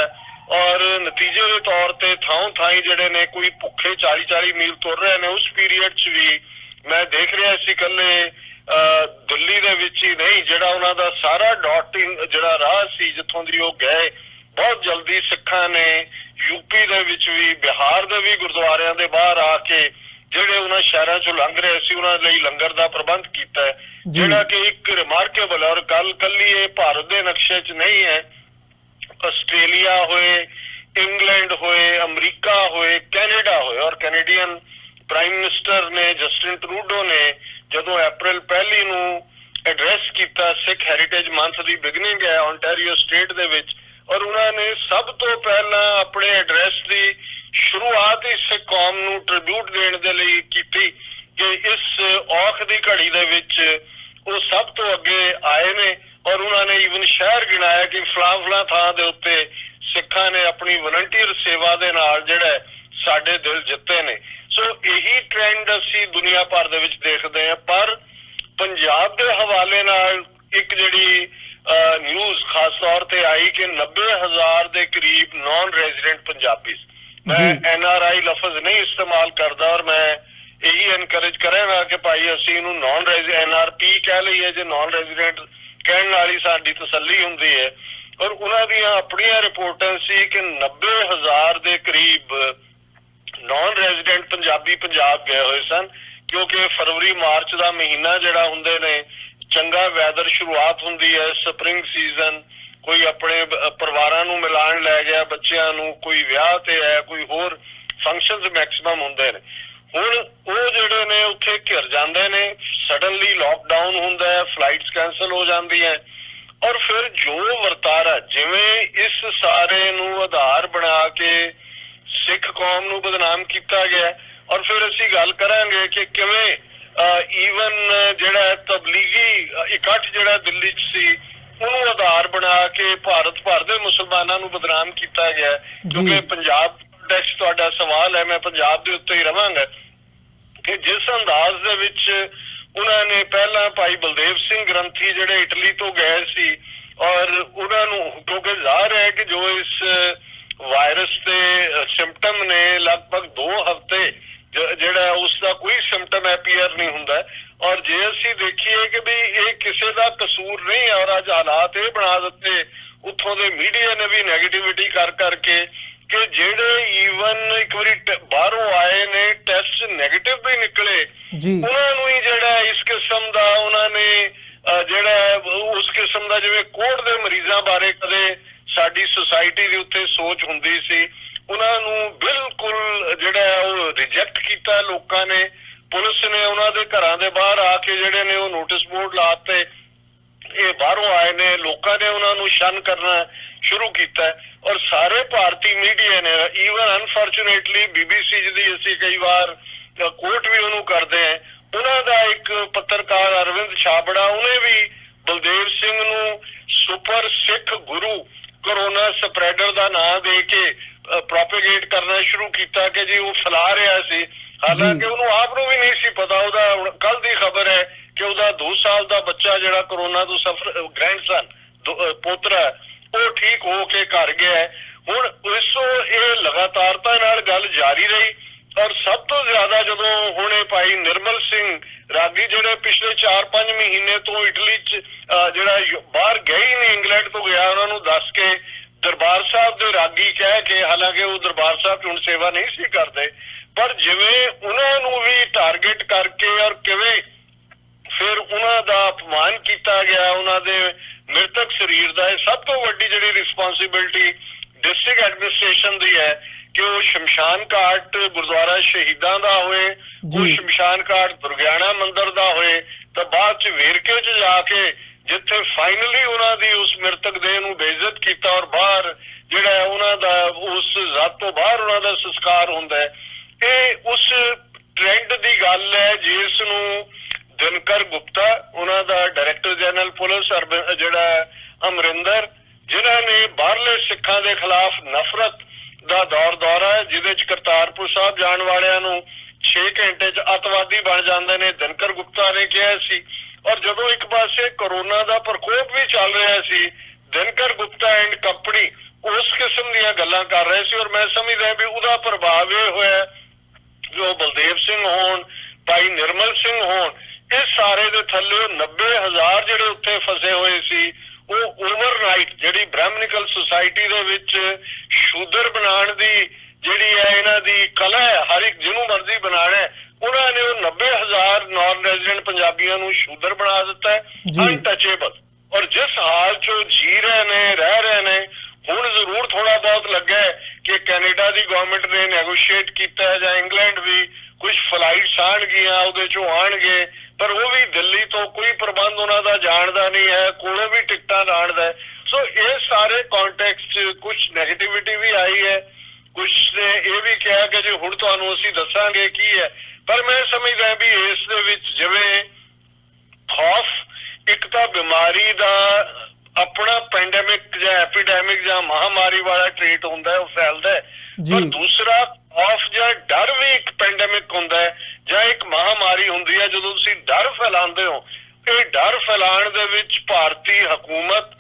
ਔਰ ਨਤੀਜੇ ਦੇ ਤੌਰ ਤੇ ਥਾਂ ਥਾਈ ਜਿਹੜੇ ਨੇ ਕੋਈ ਭੁੱਖੇ 40-40 ਮੀਲ ਤੁਰ ਰਹੇ ਨੇ। ਉਸ ਪੀਰੀਅਡ 'ਚ ਵੀ ਮੈਂ ਦੇਖ ਰਿਹਾ ਸੀ, ਇਕੱਲੇ ਦਿੱਲੀ ਦੇ ਵਿੱਚ ਹੀ ਨਹੀਂ, ਜਿਹੜਾ ਉਹਨਾਂ ਦਾ ਸਾਰਾ ਡਾਟਿੰਗ ਜਿਹੜਾ ਰਾਹ ਸੀ ਜਿੱਥੋਂ ਦੀ ਉਹ ਗਏ, ਬਹੁਤ ਜਲਦੀ ਸਿੱਖਾਂ ਨੇ ਯੂਪੀ ਦੇ ਵਿੱਚ ਵੀ, ਬਿਹਾਰ ਦੇ ਵੀ ਗੁਰਦੁਆਰਿਆਂ ਦੇ ਬਾਹਰ ਆ ਕੇ ਜਿਹੜੇ ਉਹਨਾਂ ਸ਼ਹਿਰਾਂ ਚੋਂ ਲੰਘ ਰਹੇ ਸੀ ਉਹਨਾਂ ਲਈ ਲੰਗਰ ਦਾ ਪ੍ਰਬੰਧ ਕੀਤਾ ਹੈ, ਜਿਹੜਾ ਕਿ ਇੱਕ ਰਿਮਾਰਕੇਬਲ। ਔਰ ਕੱਲੀ ਇਹ ਭਾਰਤ ਦੇ ਨਕਸ਼ੇ 'ਚ ਨਹੀਂ ਹੈ, ਆਸਟ੍ਰੇਲੀਆ ਹੋਏ, ਇੰਗਲੈਂਡ ਹੋਏ, ਅਮਰੀਕਾ ਹੋਏ, ਕੈਨੇਡਾ ਹੋਏ, ਔਰ ਕੈਨੇਡੀਅਨ ਪ੍ਰਾਈਮ ਮਿਨਿਸਟਰ ਨੇ ਜਸਟਿਨ ਟਰੂਡੋ ਨੇ ਜਦੋਂ April 1 ਨੂੰ ਐਡਰੈਸ ਕੀਤਾ, ਸਿੱਖ ਹੈਰੀਟੇਜ ਮੰਥ ਦੀ ਬਿਗਨਿੰਗ ਹੈ ਓਨਟਾਰੀਓ ਸਟੇਟ ਦੇ ਵਿੱਚ, ਔਰ ਉਹਨਾਂ ਨੇ ਸਭ ਤੋਂ ਪਹਿਲਾਂ ਆਪਣੇ ਐਡਰੈਸ ਦੀ ਸ਼ੁਰੂਆਤ ਹੀ ਸਿੱਖ ਕੌਮ ਨੂੰ ਟ੍ਰਿਬਿਊਟ ਦੇਣ ਦੇ ਲਈ ਕੀਤੀ ਕਿ ਇਸ ਔਖ ਦੀ ਘੜੀ ਦੇ ਵਿੱਚ ਉਹ ਸਭ ਤੋਂ ਅੱਗੇ ਆਏ ਨੇ। ਔਰ ਉਹਨਾਂ ਨੇ ਈਵਨ ਸ਼ਹਿਰ ਗਿਣਾਇਆ ਕਿ ਫਲਾਂ ਥਾਂ ਦੇ ਉੱਤੇ ਸਿੱਖਾਂ ਨੇ ਆਪਣੀ ਵਲੰਟੀਅਰ ਸੇਵਾ ਦੇ ਨਾਲ ਜਿਹੜਾ ਸਾਡੇ ਦਿਲ ਜਿੱਤੇ ਨੇ। ਸੋ ਇਹੀ ਟ੍ਰੈਂਡ ਅਸੀਂ ਦੁਨੀਆ ਭਰ ਦੇ ਵਿੱਚ ਦੇਖਦੇ ਹਾਂ। ਪਰ ਪੰਜਾਬ ਦੇ ਹਵਾਲੇ ਨਾਲ ਇੱਕ ਜਿਹੜੀ ਨਿਊਜ਼ ਖਾਸ ਤੌਰ ਤੇ ਆਈ ਕਿ 90,000 ਦੇ ਕਰੀਬ ਨਾਨ ਰੈਜ਼ੀਡੈਂਟ ਪੰਜਾਬੀ, ਮੈਂ NRI ਲਫ਼ਜ਼ ਨਹੀਂ ਇਸਤੇਮਾਲ ਕਰਦਾ, ਔਰ ਮੈਂ ਇਹੀ ਐਨਕਰੇਜ ਕਰਾਂਗਾ ਕਿ ਭਾਈ ਅਸੀਂ ਇਹਨੂੰ ਨਾਨ NRP ਕਹਿ ਲਈਏ, ਜੇ ਨਾਨ ਰੈਜ਼ੀਡੈਂਟ ਕਹਿਣ ਨਾਲ ਹੀ ਸਾਡੀ ਤਸੱਲੀ ਹੁੰਦੀ ਹੈ। ਔਰ ਉਹਨਾਂ ਦੀਆਂ ਆਪਣੀਆਂ ਰਿਪੋਰਟਾਂ ਸੀ ਕਿ 90,000 ਦੇ ਕਰੀਬ ਨਾਨ ਰੈਜ਼ੀਡੈਂਟ ਪੰਜਾਬੀ ਪੰਜਾਬ ਗਏ ਹੋਏ ਸਨ, ਕਿਉਂਕਿ ਫਰਵਰੀ ਮਾਰਚ ਦਾ ਮਹੀਨਾ ਜਿਹੜਾ ਹੁੰਦੇ ਨੇ, ਚੰਗਾ ਵੈਦਰ, ਸ਼ੁਰੂਆਤ ਹੁੰਦੀ ਹੈ ਸਪਰਿੰਗ ਸੀਜ਼ਨ, ਕੋਈ ਆਪਣੇ ਪਰਿਵਾਰਾਂ ਨੂੰ ਮਿਲਾਣ ਲੈ ਗਿਆ, ਬੱਚਿਆਂ ਨੂੰ, ਕੋਈ ਵਿਆਹ ਤੇ ਹੈ, ਕੋਈ ਹੋਰ ਫੰਕਸ਼ਨਸ ਮੈਕਸਿਮਮ ਹੁੰਦੇ ਨੇ। ਹੁਣ ਉਹ ਜਿਹੜੇ ਨੇ ਉੱਥੇ ਘਿਰ ਜਾਂਦੇ ਨੇ, ਸਡਨਲੀ ਲੋਕਡਾਊਨ ਹੁੰਦਾ ਹੈ, ਫਲਾਈਟਸ ਕੈਂਸਲ ਹੋ ਜਾਂਦੀਆਂ, ਔਰ ਫਿਰ ਜੋ ਵਰਤਾਰਾ ਜਿਵੇਂ ਇਸ ਸਾਰੇ ਨੂੰ ਆਧਾਰ ਬਣਾ ਕੇ ਸਿੱਖ ਕੌਮ ਨੂੰ ਬਦਨਾਮ ਕੀਤਾ ਗਿਆ। ਔਰ ਫਿਰ ਅਸੀਂ ਗੱਲ ਕਰਾਂਗੇ ਕਿ ਕਿਵੇਂ ਈਵਨ ਜਿਹੜਾ ਤਬਲੀਗੀ ਇਕੱਠ ਜਿਹੜਾ ਦਿੱਲੀ 'ਚ ਸੀ ਉਹਨੂੰ ਆਧਾਰ ਬਣਾ ਕੇ ਭਾਰਤ ਭਰ ਦੇ ਮੁਸਲਮਾਨਾਂ ਨੂੰ ਬਦਨਾਮ ਕੀਤਾ ਗਿਆ। ਕਿਉਂਕਿ ਪੰਜਾਬ ਟੈਕਸ ਤੁਹਾਡਾ ਸਵਾਲ ਹੈ, ਮੈਂ ਪੰਜਾਬ ਦੇ ਉੱਤੇ ਹੀ ਰਵਾਂਗਾ ਕਿ ਜਿਸ ਅੰਦਾਜ਼ ਦੇ ਵਿੱਚ ਉਹਨਾਂ ਨੇ ਪਹਿਲਾਂ ਭਾਈ ਬਲਦੇਵ ਸਿੰਘ ਗ੍ਰੰਥੀ ਜਿਹੜੇ ਇਟਲੀ ਤੋਂ ਗਏ ਸੀ, ਔਰ ਉਹਨਾਂ ਨੂੰ ਕਿਉਂਕਿ ਜ਼ਾਹਰ ਹੈ ਕਿ ਜੋ ਇਸ ਵਾਇਰਸ ਦੇ ਸਿੰਪਟਮ ਨੇ ਲਗਭਗ 2 ਹਫ਼ਤੇ ਜਿਹੜਾ ਉਸ ਦਾ ਕੋਈ ਸਿੰਪਟਮ ਐਪੀਅਰ ਨਹੀਂ ਹੁੰਦਾ। ਔਰ ਜੇ ਅਸੀਂ ਦੇਖੀਏ ਕਿ ਵੀ ਇਹ ਕਿਸੇ ਦਾ ਕਸੂਰ ਨਹੀਂ ਹੈ ਔਰ ਅੱਜ ਹਾਲਾਤ ਇਹ ਬਣਾ ਦਿੱਤੇ ਉੱਥੋਂ ਦੇ ਮੀਡੀਆ ਨੇ ਵੀ ਨੈਗੇਟਿਵਿਟੀ ਕਰ ਕਰਕੇ ਕਿ ਜਿਹੜੇ ਈਵਨ ਇੱਕ ਵਾਰੀ ਬਾਹਰੋਂ ਆਏ ਨੇ ਟੈਸਟ ਨੈਗੇਟਿਵ ਵੀ ਨਿਕਲੇ ਉਹਨਾਂ ਨੂੰ ਹੀ ਜਿਹੜਾ ਇਸ ਕਿਸਮ ਦਾ ਉਹਨਾਂ ਨੇ ਜਿਹੜਾ ਉਸ ਕਿਸਮ ਦਾ ਜਿਵੇਂ ਕੋਹੜ ਦੇ ਮਰੀਜ਼ਾਂ ਬਾਰੇ ਕਦੇ ਸਾਡੀ ਸੁਸਾਇਟੀ ਦੇ ਉੱਤੇ ਸੋਚ ਹੁੰਦੀ ਸੀ ਉਹਨਾਂ ਨੂੰ ਬਿਲਕੁਲ ਜਿਹੜਾ ਉਹ ਰਿਜੈਕਟ ਕੀਤਾ ਲੋਕਾਂ ਨੇ। ਪੁਲਿਸ ਨੇ ਉਹਨਾਂ ਦੇ ਘਰਾਂ ਦੇ ਬਾਹਰ ਆ ਕੇ ਜਿਹੜੇ ਨੇ ਉਹ ਨੋਟਿਸ ਬੋਰਡ ਲਾਤੇ, ਇਹ ਬਾਹਰੋਂ ਆਏ ਨੇ, ਲੋਕਾਂ ਨੇ ਉਹਨਾਂ ਨੂੰ ਸ਼ਨ ਕਰਨਾ ਸ਼ੁਰੂ ਕੀਤਾ। ਔਰ ਸਾਰੇ ਭਾਰਤੀ ਮੀਡੀਆ ਨੇ ਈਵਨ ਅਨਫੋਰਚੂਨੇਟਲੀ BBC ਜਿਹਦੀ ਅਸੀਂ ਕਈ ਵਾਰ ਕੋਟ ਵੀ ਉਹਨੂੰ ਕਰਦੇ ਆ, ਉਹਨਾਂ ਦਾ ਇੱਕ ਪੱਤਰਕਾਰ ਅਰਵਿੰਦ ਛਾਬੜਾ ਉਹਨੇ ਵੀ ਬਲਦੇਵ ਸਿੰਘ ਨੂੰ ਸੁਪਰ ਸਿੱਖ ਗੁਰੂ ਕੋਰੋਨਾ ਸਪਰੈਡਰ ਦਾ ਨਾਂ ਦੇ ਕੇ ਪ੍ਰੋਪੇਗੇਟ ਕਰਨਾ ਸ਼ੁਰੂ ਕੀਤਾ ਕਿ ਜੀ ਉਹ ਫੈਲਾ ਰਿਹਾ ਸੀ। ਹਾਲਾਂਕਿ ਉਹਨੂੰ ਆਪ ਨੂੰ ਵੀ ਨਹੀਂ ਸੀ ਪਤਾ। ਉਹਦਾ ਕੱਲ ਦੀ ਖਬਰ ਹੈ ਕਿ ਉਹਦਾ 2 ਸਾਲ ਦਾ ਬੱਚਾ ਜਿਹੜਾ ਕੋਰੋਨਾ ਤੋਂ ਸਫਰ ਗ੍ਰੈਂਡਸਨ ਪੋਤਰਾ ਉਹ ਠੀਕ ਹੋ ਕੇ ਘਰ ਗਿਆ। ਹੁਣ ਇਸ ਇਹ ਲਗਾਤਾਰਤਾ ਨਾਲ ਗੱਲ ਜਾਰੀ ਰਹੀ ਔਰ ਸਭ ਤੋਂ ਜ਼ਿਆਦਾ ਜਦੋਂ ਹੁਣੇ ਭਾਈ ਨਿਰਮਲ ਸਿੰਘ ਰਾਗੀ ਜਿਹੜੇ ਪਿਛਲੇ 4-5 ਮਹੀਨੇ ਤੋਂ ਇਟਲੀ 'ਚ ਜਿਹੜਾ ਬਾਹਰ ਗਏ ਹੀ ਨਹੀਂ, ਇੰਗਲੈਂਡ ਤੋਂ ਗਿਆ, ਉਹਨਾਂ ਨੂੰ ਦੱਸ ਕੇ ਦਰਬਾਰ ਸਾਹਿਬ ਦੇ ਰਾਗੀ ਕਹਿ ਕੇ, ਹਾਲਾਂਕਿ ਉਹ ਦਰਬਾਰ ਸਾਹਿਬ 'ਚ ਹੁਣ ਸੇਵਾ ਨਹੀਂ ਸੀ ਕਰਦੇ, ਪਰ ਜਿਵੇਂ ਉਹਨਾਂ ਨੂੰ ਵੀ ਟਾਰਗੇਟ ਕਰਕੇ ਔਰ ਕਿਵੇਂ ਫਿਰ ਉਹਨਾਂ ਦਾ ਅਪਮਾਨ ਕੀਤਾ ਗਿਆ ਉਹਨਾਂ ਦੇ ਮ੍ਰਿਤਕ ਸਰੀਰ ਦਾ। ਇਹ ਸਭ ਤੋਂ ਵੱਡੀ ਜਿਹੜੀ ਰਿਸਪੌਂਸਿਬਿਲਿਟੀ ਡਿਸਟ੍ਰਿਕਟ ਐਡਮਿਨਿਸਟ੍ਰੇਸ਼ਨ ਦੀ ਹੈ ਕਿ ਉਹ ਸ਼ਮਸ਼ਾਨ ਘਾਟ ਗੁਰਦੁਆਰਾ ਸ਼ਹੀਦਾਂ ਦਾ ਹੋਏ, ਉਹ ਸ਼ਮਸ਼ਾਨ ਘਾਟ ਦੁਰਗਿਆਣਾ ਮੰਦਿਰ ਦਾ ਹੋਏ, ਤਾਂ ਬਾਅਦ 'ਚ ਵੇਰਕੇ 'ਚ ਜਾ ਕੇ ਜਿੱਥੇ ਫਾਈਨਲੀ ਉਹਨਾਂ ਦੀ ਉਸ ਮ੍ਰਿਤਕ ਦੇਹ ਨੂੰ ਬੇਇੱਜ਼ਤ ਕੀਤਾ ਔਰ ਬਾਹਰ ਜਿਹੜਾ ਉਹਨਾਂ ਦਾ ਉਸ ਜ਼ਤ ਤੋਂ ਬਾਹਰ ਉਹਨਾਂ ਦਾ ਸੰਸਕਾਰ ਹੁੰਦਾ ਹੈ। ਇਹ ਉਸ ਟ੍ਰੈਂਡ ਦੀ ਗੱਲ ਹੈ ਜਿਸ ਨੂੰ ਦਿਨਕਰ ਗੁਪਤਾ ਉਹਨਾਂ ਦਾ ਡਾਇਰੈਕਟਰ ਜਨਰਲ ਪੁਲਿਸ ਜਿਹੜਾ ਅਮਰਿੰਦਰ, ਜਿਨ੍ਹਾਂ ਨੇ ਬਾਹਰਲੇ ਸਿੱਖਾਂ ਦੇ ਖਿਲਾਫ ਨਫ਼ਰਤ ਦਾ ਦੌਰਾ ਜਿਹਦੇ 'ਚ ਕਰਤਾਰਪੁਰ ਸਾਹਿਬ ਜਾਣ ਵਾਲਿਆਂ ਨੂੰ 6 ਘੰਟੇ 'ਚ ਅੱਤਵਾਦੀ ਬਣ ਜਾਂਦੇ ਨੇ, ਦਿਨਕਰ ਗੁਪਤਾ ਨੇ ਕਿਹਾ ਸੀ। ਔਰ ਜਦੋਂ ਇੱਕ ਪਾਸੇ ਕੋਰੋਨਾ ਦਾ ਪ੍ਰਕੋਪ ਵੀ ਚੱਲ ਰਿਹਾ ਸੀ, ਦਿਨਕਰ ਗੁਪਤਾ ਐਂਡ ਕੰਪਨੀ ਉਸ ਕਿਸਮ ਦੀਆਂ ਗੱਲਾਂ ਕਰ ਰਹੇ ਸੀ। ਔਰ ਮੈਂ ਸਮਝਦਾ ਵੀ ਉਹਦਾ ਪ੍ਰਭਾਵ ਇਹ ਹੋਇਆ ਜੋ ਬਲਦੇਵ ਸਿੰਘ ਹੋਣ, ਭਾਈ ਨਿਰਮਲ ਸਿੰਘ ਹੋਣ, ਇਹ ਸਾਰੇ ਦੇ ਥੱਲੇ 90,000 ਜਿਹੜੇ ਉੱਥੇ ਫਸੇ ਹੋਏ ਸੀ ਉਹ ਓਵਰਨਾਈਟ ਜਿਹੜੀ ਬ੍ਰਾਹਮਣਿਕਲ ਸੁਸਾਇਟੀ ਦੇ ਵਿੱਚ ਸ਼ੂਦਰ ਬਣਾਉਣ ਦੀ ਜਿਹੜੀ ਹੈ ਇਹਨਾਂ ਦੀ ਕਲਾ ਹੈ, ਹਰ ਇੱਕ ਜਿਹਨੂੰ ਮਰਜ਼ੀ ਬਣਾਉਣਾ, ਉਹਨਾਂ ਨੇ ਉਹ 90,000 ਨਾਨ ਰੈਜ਼ੀਡੈਂਟ ਪੰਜਾਬੀਆਂ ਨੂੰ ਸ਼ੂਦਰ ਬਣਾ ਦਿੱਤਾ, ਅਨਟਚੇਬਲ। ਔਰ ਜਿਸ ਹਾਲ 'ਚ ਜੀ ਰਹੇ ਨੇ, ਰਹਿ ਰਹੇ ਨੇ, ਹੁਣ ਜ਼ਰੂਰ ਥੋੜਾ ਬਹੁਤ ਲੱਗਾ ਕਿ ਕੈਨੇਡਾ ਦੀ ਗਵਰਨਮੈਂਟ ਨੇ ਨੈਗੋਸ਼ੀਏਟ ਕੀਤਾ ਜਾਂ ਇੰਗਲੈਂਡ ਵੀ ਕੁਝ ਫਲਾਈਟਸ ਆਉਣਗੀਆਂ ਉਹਦੇ 'ਚੋਂ ਆਉਣਗੇ, ਪਰ ਉਹ ਵੀ ਦਿੱਲੀ ਤੋਂ ਕੋਈ ਪ੍ਰਬੰਧ ਉਹਨਾਂ ਦਾ ਜਾਣਦਾ ਨਹੀਂ ਹੈ, ਕੋਲੋਂ ਵੀ ਟਿਕਟਾਂ ਜਾਣਦਾ। ਸੋ ਇਹ ਸਾਰੇ ਕੰਟੈਕਸਟ 'ਚ ਕੁਝ ਨੈਗੇਟਿਵਿਟੀ ਵੀ ਆਈ ਹੈ, ਕੁਝ ਨੇ ਇਹ ਵੀ ਕਿਹਾ ਕਿ ਜੀ ਹੁਣ ਤੁਹਾਨੂੰ ਅਸੀਂ ਦੱਸਾਂਗੇ ਕੀ ਹੈ। ਪਰ ਮੈਂ ਸਮਝਦਾ ਵੀ ਇਸ ਦੇ ਵਿੱਚ ਜਿਵੇਂ ਖੌਫ ਇੱਕ ਤਾਂ ਬਿਮਾਰੀ ਦਾ ਆਪਣਾ ਪੈਂਡੇਮਿਕ ਜਾਂ ਐਪੀਡੈਮਿਕ ਜਾਂ ਮਹਾਮਾਰੀ ਵਾਲਾ ਟ੍ਰੀਟ ਹੁੰਦਾ ਉਹ ਫੈਲਦਾ, ਪਰ ਦੂਸਰਾ ਖੌਫ ਜਾਂ ਡਰ ਵੀ ਇੱਕ ਪੈਂਡੇਮਿਕ ਹੁੰਦਾ ਜਾਂ ਇੱਕ ਮਹਾਮਾਰੀ ਹੁੰਦੀ ਹੈ। ਜਦੋਂ ਤੁਸੀਂ ਡਰ ਫੈਲਾਉਂਦੇ ਹੋ, ਇਹ ਡਰ ਫੈਲਾਉਣ ਦੇ ਵਿੱਚ ਭਾਰਤੀ ਹਕੂਮਤ,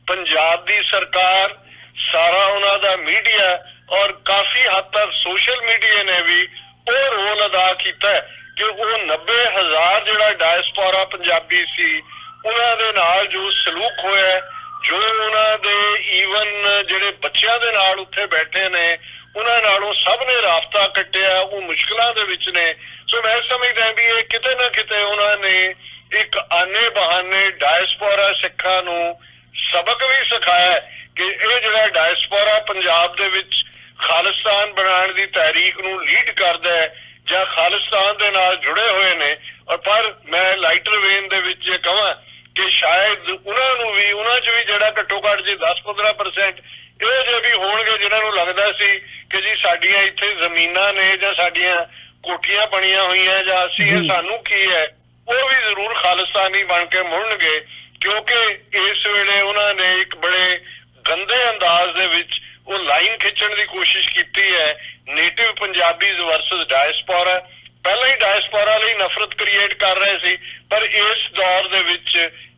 ਪੰਜਾਬ ਦੀ ਸਰਕਾਰ, ਸਾਰਾ ਉਹਨਾਂ ਦਾ ਮੀਡੀਆ ਔਰ ਕਾਫੀ ਹੱਦ ਤੱਕ ਸੋਸ਼ਲ ਮੀਡੀਆ ਨੇ ਵੀ ਉਹ ਰੋਲ ਅਦਾ ਕੀਤਾ ਕਿ ਉਹ 90,000 ਜਿਹੜਾ ਡਾਇਸਪੋਰਾ ਪੰਜਾਬੀ ਸੀ ਉਹਨਾਂ ਦੇ ਨਾਲ ਜੋ ਸਲੂਕ ਹੋਇਆ, ਜੋ ਉਹਨਾਂ ਦੇ ਈਵਨ ਜਿਹੜੇ ਬੱਚਿਆਂ ਦੇ ਨਾਲ ਉੱਥੇ ਬੈਠੇ ਨੇ ਉਹਨਾਂ ਨਾਲੋਂ ਸਭ ਨੇ ਰਾਬਤਾ ਕੱਟਿਆ, ਉਹ ਮੁਸ਼ਕਲਾਂ ਦੇ ਵਿੱਚ ਨੇ। ਸੋ ਮੈਂ ਸਮਝਦਾ ਵੀ ਇਹ ਕਿਤੇ ਨਾ ਕਿਤੇ ਉਹਨਾਂ ਨੇ ਇੱਕ ਆਨੇ ਬਹਾਨੇ ਡਾਇਸਪੋਰਾ ਸਿੱਖਾਂ ਨੂੰ ਸਬਕ ਵੀ ਸਿਖਾਇਆ ਕਿ ਇਹ ਜਿਹੜਾ ਡਾਇਸਪੋਰਾ ਪੰਜਾਬ ਦੇ ਵਿੱਚ ਖਾਲਿਸਤਾਨ ਬਣਾਉਣ ਦੀ ਤਹਿਰੀਕ ਨੂੰ ਲੀਡ ਕਰਦਾ ਹੈ ਜਾਂ ਖਾਲਿਸਤਾਨ ਦੇ ਨਾਲ ਜੁੜੇ ਹੋਏ ਨੇ। ਔਰ ਪਰ ਮੈਂ ਲਾਈਟਰ ਵੇਨ ਦੇ ਵਿੱਚ ਇਹ ਕਹਾਂ ਕਿ ਸ਼ਾਇਦ ਉਹਨਾਂ ਨੂੰ ਵੀ ਉਹਨਾਂ 'ਚ ਵੀ ਜਿਹੜਾ ਘੱਟੋ ਘੱਟ ਜੀ 10-15% ਇਹੋ ਜਿਹੇ ਵੀ ਹੋਣਗੇ ਜਿਨ੍ਹਾਂ ਨੂੰ ਲੱਗਦਾ ਸੀ ਕਿ ਜੀ ਸਾਡੀਆਂ ਇੱਥੇ ਜ਼ਮੀਨਾਂ ਨੇ ਜਾਂ ਸਾਡੀਆਂ ਕੋਠੀਆਂ ਬਣੀਆਂ ਹੋਈਆਂ ਜਾਂ ਅਸੀਂ ਇਹ ਸਾਨੂੰ ਕੀ ਹੈ, ਉਹ ਵੀ ਜ਼ਰੂਰ ਖਾਲਿਸਤਾਨੀ ਬਣ ਕੇ ਮੁੜਨਗੇ, ਕਿਉਂਕਿ ਇਸ ਵੇਲੇ ਉਹਨਾਂ ਨੇ ਇੱਕ ਬੜੇ ਗੰਦੇ ਅੰਦਾਜ਼ ਦੇ ਵਿੱਚ ਉਹ ਲਾਈਨ ਖਿੱਚਣ ਦੀ ਕੋਸ਼ਿਸ਼ ਕੀਤੀ ਹੈ ਨੇਟਿਵ ਪੰਜਾਬੀਜ਼ ਵਰਸਸ ਡਾਇਸਪੋਰਾ। ਪਹਿਲਾਂ ਹੀ ਡਾਇਸਪੋਰਾ ਲਈ ਨਫ਼ਰਤ ਕ੍ਰੀਏਟ ਕਰ ਰਹੇ ਸੀ, ਪਰ ਇਸ ਦੌਰ ਦੇ ਵਿੱਚ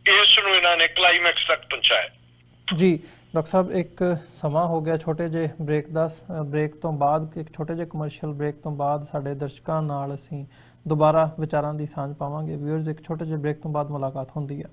ਇਸ ਨੂੰ ਇਹਨਾਂ ਨੇ ਕਲਾਈਮੈਕਸ ਤੱਕ ਪਹੁੰਚਾਇਆ। ਜੀ ਡਾਕਟਰ ਸਾਹਿਬ ਇੱਕ ਸਮਾਂ ਹੋ ਗਿਆ ਛੋਟੇ ਜਿਹੇ ਬ੍ਰੇਕ ਤੋਂ ਬਾਅਦ, ਇੱਕ ਛੋਟੇ ਜਿਹੇ ਕਮਰਸ਼ੀਅਲ ਬ੍ਰੇਕ ਤੋਂ ਬਾਅਦ ਸਾਡੇ ਦਰਸ਼ਕਾਂ ਨਾਲ ਅਸੀਂ ਦੁਬਾਰਾ ਵਿਚਾਰਾਂ ਦੀ ਸਾਂਝ ਪਾਵਾਂਗੇ। ਵਿਊਅਰਸ, ਇੱਕ ਛੋਟੇ ਜਿਹੇ ਬ੍ਰੇਕ ਤੋਂ ਬਾਅਦ ਮੁਲਾਕਾਤ ਹੁੰਦੀ ਹੈ।